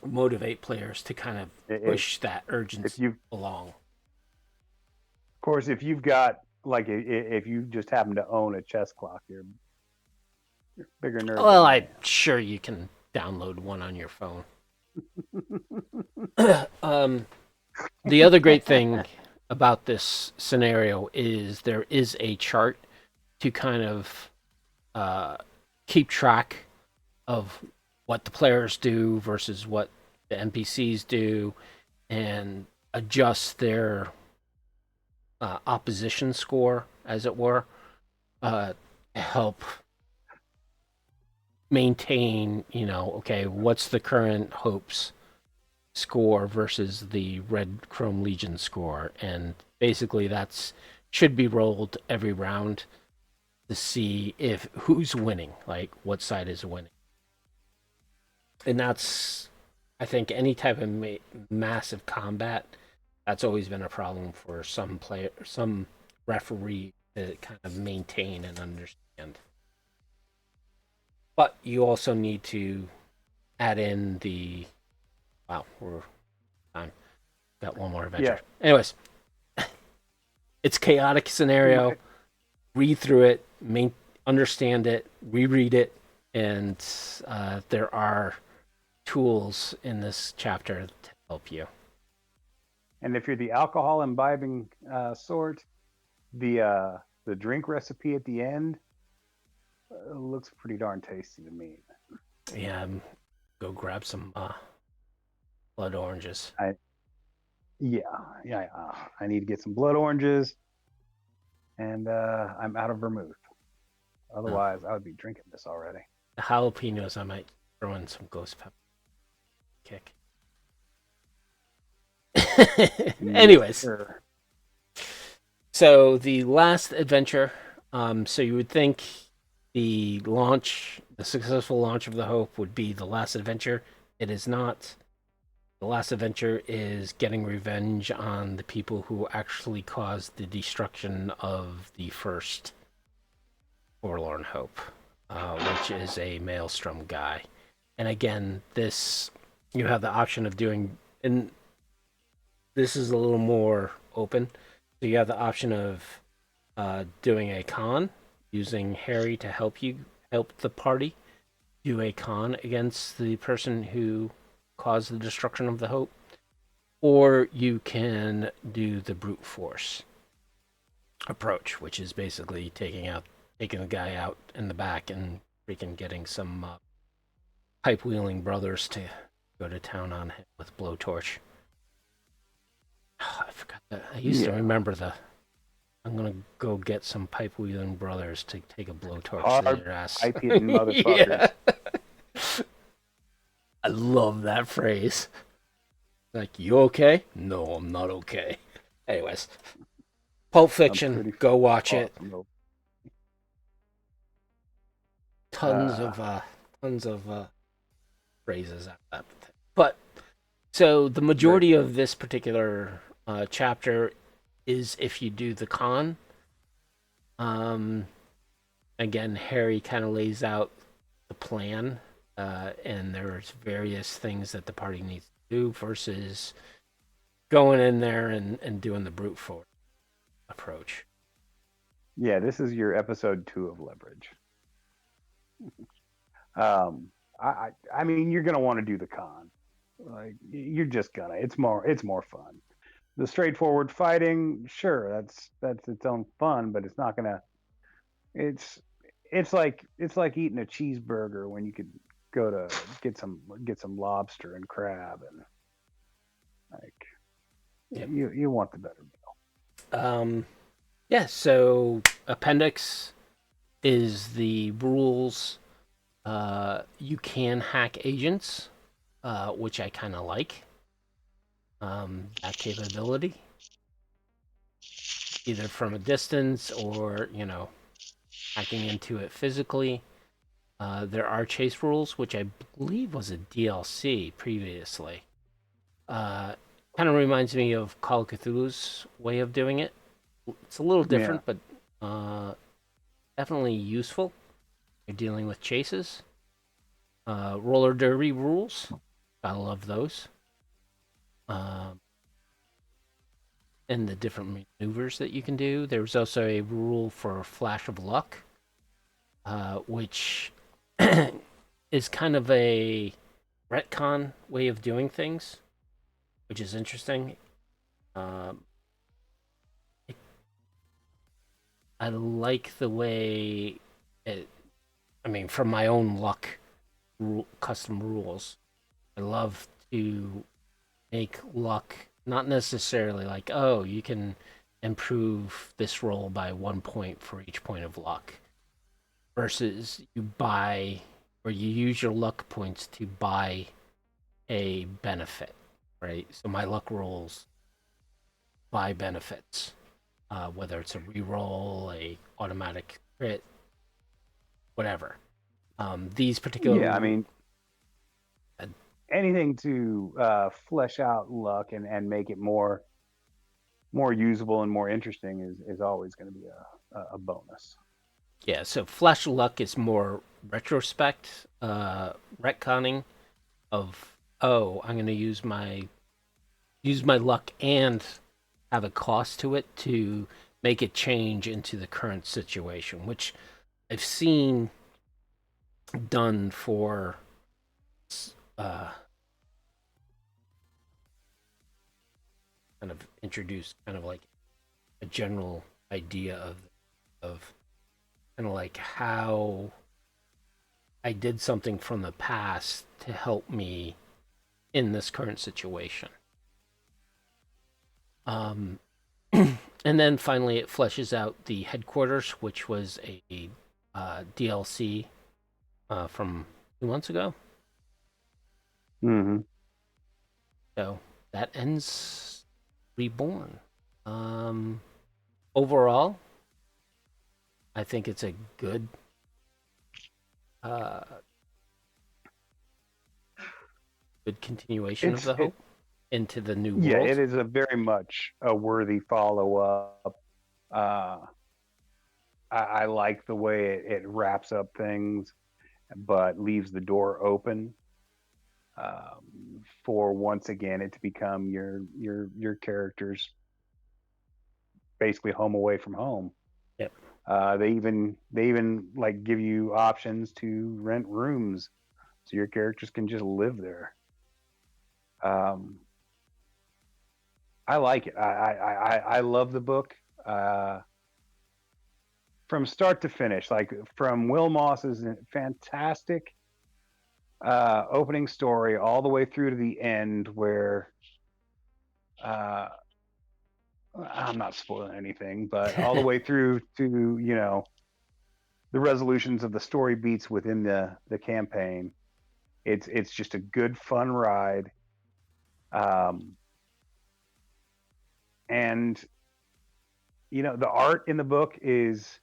motivate players to kind of If push that if urgency you, of along. course, if you've got like if you just happen to own a chess clock, you're a bigger nerd Well, than I I'm sure you can download one on your phone. am. The other great thing about this scenario is there is a chart to kind of uh, keep track of what the players do versus what the NPCs do, and adjust their opposition score, as it were, help maintain, okay, what's the current hopes score versus the Red Chrome Legion score, and basically that's should be rolled every round to see if who's winning, like what side is winning. And that's, I think, any type of massive combat, that's always been a problem for some referee to kind of maintain and understand. But you also need to add in the wow, we're time. Got one more adventure. Yeah, Anyways, it's chaotic you scenario. might. Read through it, understand it, reread it, and there are tools in this chapter to help you. And if you're the alcohol imbibing sort, the drink recipe at the end looks pretty darn tasty to me. Yeah, go grab some blood oranges. I Yeah, yeah. I need to get some blood oranges, and I'm out of vermouth. Uh, Otherwise, I would be drinking this already. the jalapenos, I might throw in some ghost pepper kick. Yes, Anyways, sir. so the last adventure. So you would think the successful launch of the Hope would be the last adventure. It is not. The last adventure is getting revenge on the people who actually caused the destruction of the first Forlorn Hope, which is a Maelstrom guy. And again, this you have the option of doing, and this is a little more open. So you have the option of doing a con, using Harry to help the party do a con against the person who caused the destruction of the Hope, or you can do the brute force approach, which is basically taking the guy out in the back and freaking getting some pipe wheeling brothers to go to town on him with blowtorch. Oh, I forgot that. I used to remember the. I'm gonna go get some pipe wheeling brothers to take a blowtorch to Hard their ass. pipe hitting motherfuckers. Yeah. I love that phrase. Like, you okay? No, I'm not okay. Anyways, Pulp Fiction, go watch it. Awesome. Tons of phrases out of that. But so the majority of this particular chapter is if you do the con. Again, Harry kind of lays out the plan, and there's various things that the party needs to do versus going in there and doing the brute force approach. Yeah, this is your episode 2 of Leverage. I mean, you're gonna want to do the con. Like, you're just gonna. It's more fun. The straightforward fighting, sure, that's its own fun, but it's not gonna. It's it's like eating a cheeseburger when you could go to get some lobster and crab, and like, Yep. you want the better meal. Yeah, so appendix is the rules. You can hack agents, which I kind of like. That capability, either from a distance or hacking into it physically. There are chase rules, which I believe was a DLC previously. Kind of reminds me of Call of Cthulhu's way of doing it. It's a little different, but definitely useful. You're dealing with chases. Roller derby rules. Gotta love those. And the different maneuvers that you can do. There's also a rule for Flash of Luck, which is kind of a retcon way of doing things, which is interesting. I like the way it. I mean, from my own luck custom rules, I love to make luck not necessarily like, oh, you can improve this roll by 1 point for each point of luck, versus you buy or you use your luck points to buy a benefit, right? So my luck rolls buy benefits, whether it's a reroll, a automatic crit, whatever. These particular, I mean, anything to flesh out luck and make it more usable and more interesting is always going to be a bonus. Yeah, so Flash of Luck is more retrospect, retconning of, oh, I'm going to use my luck and have a cost to it to make it change into the current situation, which I've seen done for kind of introduce kind of like a general idea of kind of like how I did something from the past to help me in this current situation. And then finally, it fleshes out the headquarters, which was a DLC from 2 months ago. Mm-hmm. So that ends Reborn. Overall, I think it's a good good continuation of the hope into the new world. Yeah, it is a very much a worthy follow-up. I like the way it wraps up things, but leaves the door open for once again it to become your character's basically home away from home. Yep. They even like give you options to rent rooms so your characters can just live there. I like it. I love the book. Uh, from start to finish, like from Will Moss's fantastic opening story all the way through to the end, where uh, I'm not spoiling anything, but all the way through to the resolutions of the story beats within the campaign. It's just a good fun ride, um, and the art in the book is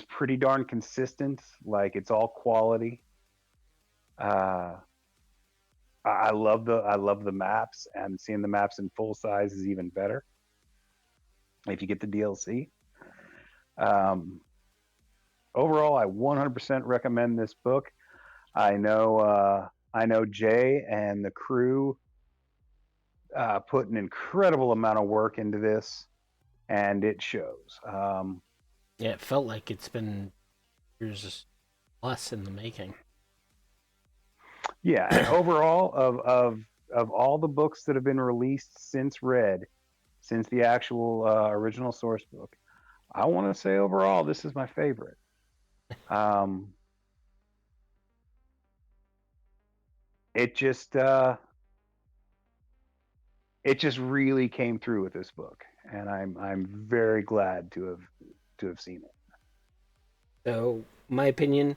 pretty darn consistent. Like it's all quality. Uh, I love the maps, and seeing the maps in full size is even better if you get the DLC. Um, Overall, I 100% recommend this book. I know Jay and the crew put an incredible amount of work into this, and it shows. Yeah, it felt like it's been years plus in the making. Yeah, and overall, of all the books that have been released since Red, since the actual original source book, I want to say overall this is my favorite. Um, it just it just really came through with this book, and I'm very glad to have seen it. So, my opinion,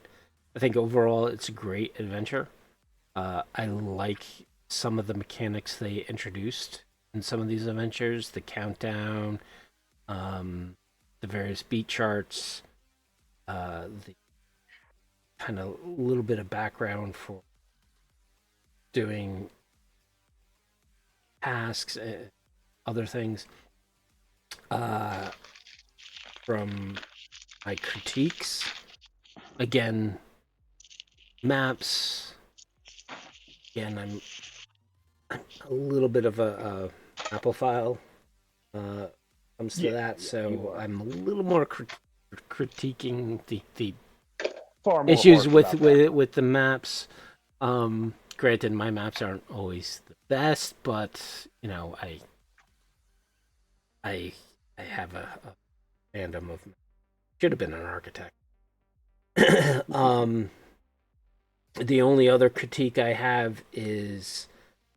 I think overall it's a great adventure. I like some of the mechanics they introduced in some of these adventures, the countdown, the various beat charts, the kind of little bit of background for doing tasks, other things. Uh, from my critiques, again, maps. Again, I'm a little bit of a Apple uh, comes to Yeah, that, yeah, you so are I'm a little more critiquing the far more issues harsh about that. with the maps. Granted, my maps aren't always the best, but I I have a fandom of should have been an architect. um, the only other critique I have is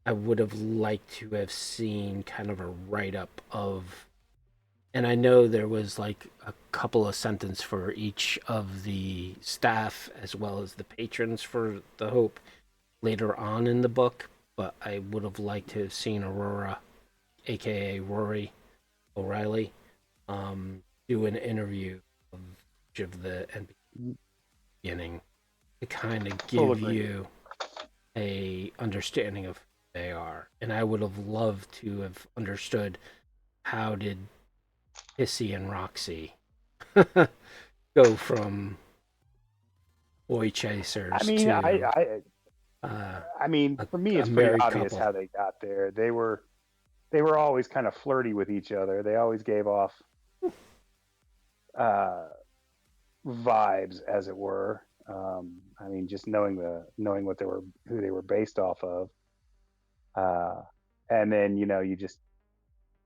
I would have liked to have seen kind of a write up of, and I know there was like a couple of sentences for each of the staff as well as the patrons for the Hope later on in the book, but I would have liked to have seen Aurora, aka Rory O'Reilly, do an interview of each of the NPCs beginning to kind of Full give agreement. you a understanding of who they are. And I would have loved to have understood how did Hissy and Roxy go from boy I chasers mean, to uh, I mean, for me, a it's pretty married obvious couple. how they got there. They were always kind of flirty with each other. They always gave off uh, vibes, as it were. I mean, just knowing what they were, who they were based off of, uh, and then you just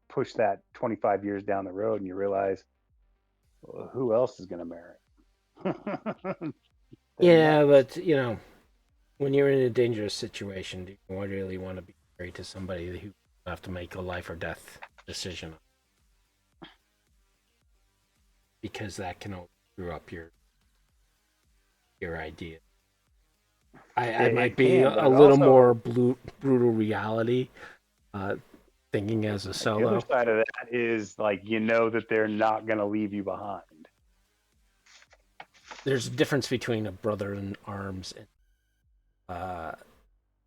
push that 25 years down the road, and you realize, well, who else is going to marry? They're Yeah, nuts. but when you're in a dangerous situation, do you really want to be married to somebody who you have to make a life or death decision? Because that can screw up your idea. I might It be can, a but little also more brutal reality, uh, thinking as a the other solo. side of that is like that they're not going to leave you behind. There's a difference between a brother in arms and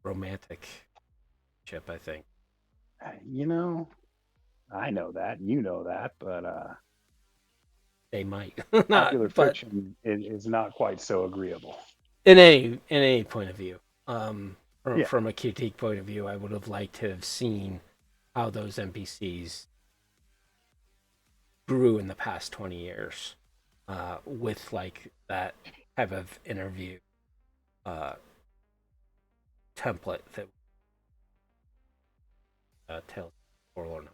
romantic ship, I think. You know, I know that, you know that, but They might popular not, but fiction is not quite so agreeable. in any point of view, Yeah, from a critique point of view, I would have liked to have seen how those NPCs grew in the past 20 years, with like that type of interview uh, template that tells Forlorn.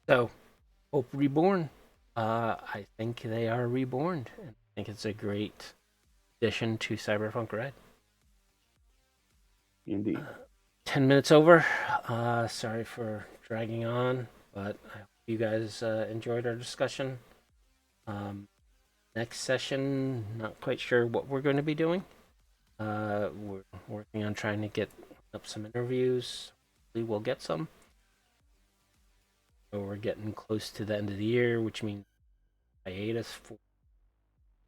So, Hope Reborn. I think they are reborn, and I think it's a great addition to Cyberpunk Red. Indeed. 10 minutes over. Sorry for dragging on, but I hope you guys enjoyed our discussion. Next session, not quite sure what we're going to be doing. We're working on trying to get up some interviews. Hopefully, we'll get some. So we're getting close to the end of the year, which means hiatus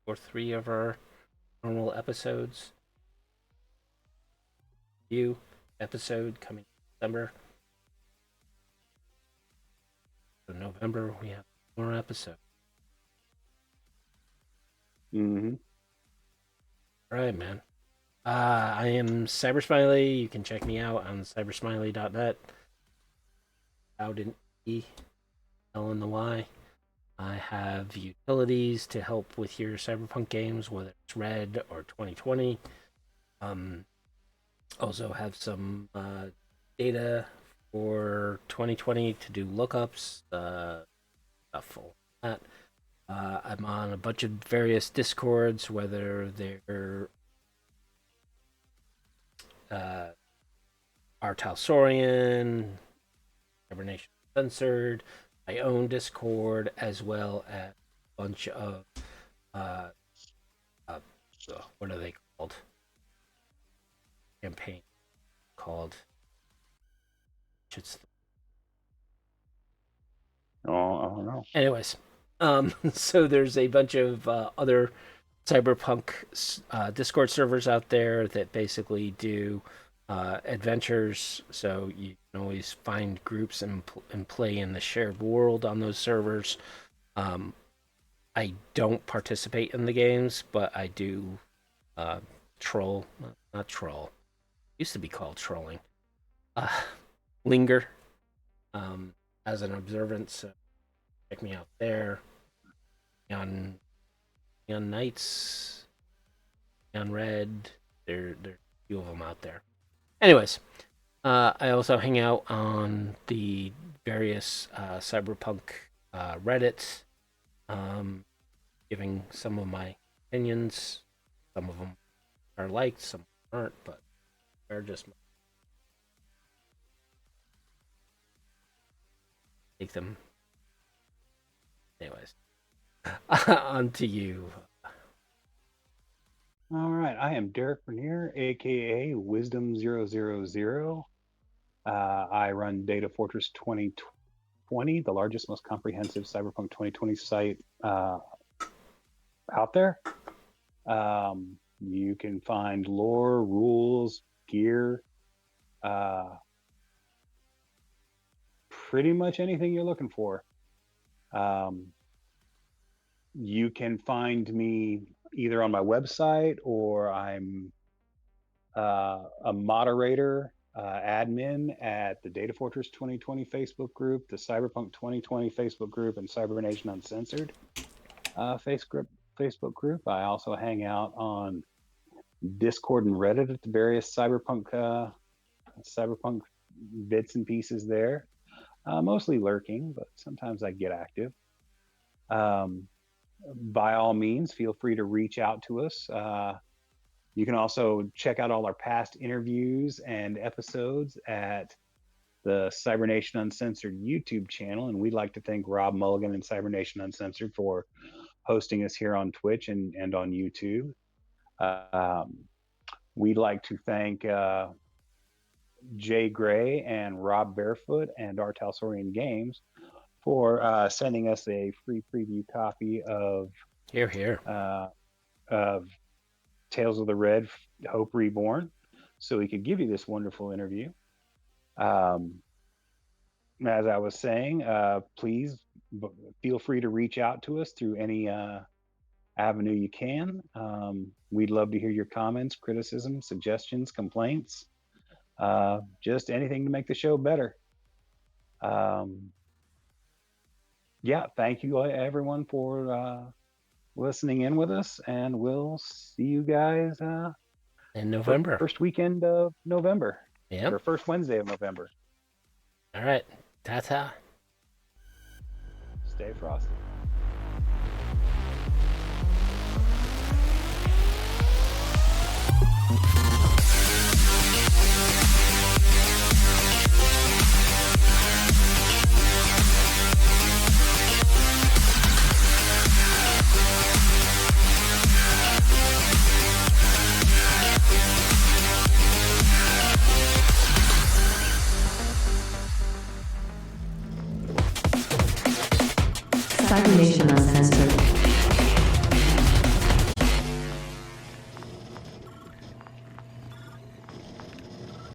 for 3 of our normal episodes. New episode coming in December. So November we have more episodes. Mm-hmm. All right, man. I am Cybersmily. You can check me out on cybersmily.net. Out in E, L in the Y. I have utilities to help with your Cyberpunk games, whether it's Red or 2020. Also have some data for 2020 to do lookups, stuff like that. I'm on a bunch of various discords, whether they're Artalsorian, Hibernation Censored, my own Discord, as well as a bunch of what are they called? Campaign called. Oh, I don't know. Anyways, so there's a bunch of other Cyberpunk Discord servers out there that basically do adventures. So you can always find groups and play in the shared world on those servers. I don't participate in the games, but I do troll. Not troll. It used to be called trolling. Linger as an observance. So check me out there. On Nights, on Red. There's a few of them out there. Anyways, I also hang out on the various Cyberpunk Reddits, giving some of my opinions. Some of them are liked, some aren't, but they're just take them. Anyways, on to you. All right. I am Derek Bernier, aka Wisdom000. I run Datafortress2020, the largest, most comprehensive Cyberpunk 2020 site out there. You can find lore, rules, gear, pretty much anything you're looking for. You can find me either on my website, or I'm a moderator, admin at the Datafortress 2020 Facebook group, the Cyberpunk 2020 Facebook group, and Cybernation Uncensored Facebook group. I also hang out on Discord and Reddit at the various Cyberpunk bits and pieces there. Mostly lurking, but sometimes I get active. By all means, feel free to reach out to us. You can also check out all our past interviews and episodes at the Cybernation Uncensored YouTube channel. And we'd like to thank Rob Mulligan and Cybernation Uncensored for hosting us here on Twitch and on YouTube. We'd like to thank Jay Gray and Rob Barefoot and Artalsorian Games for sending us a free preview copy of of Tales of the Red, Hope Reborn, so we could give you this wonderful interview. As I was saying, please feel free to reach out to us through any avenue you can. We'd love to hear your comments, criticisms, suggestions, complaints, just anything to make the show better. Yeah, thank you everyone for listening in with us, and we'll see you guys in November. First weekend of November. Yeah. Or first Wednesday of November. All right. Ta-ta. Stay frosty. Cybernation Uncensored.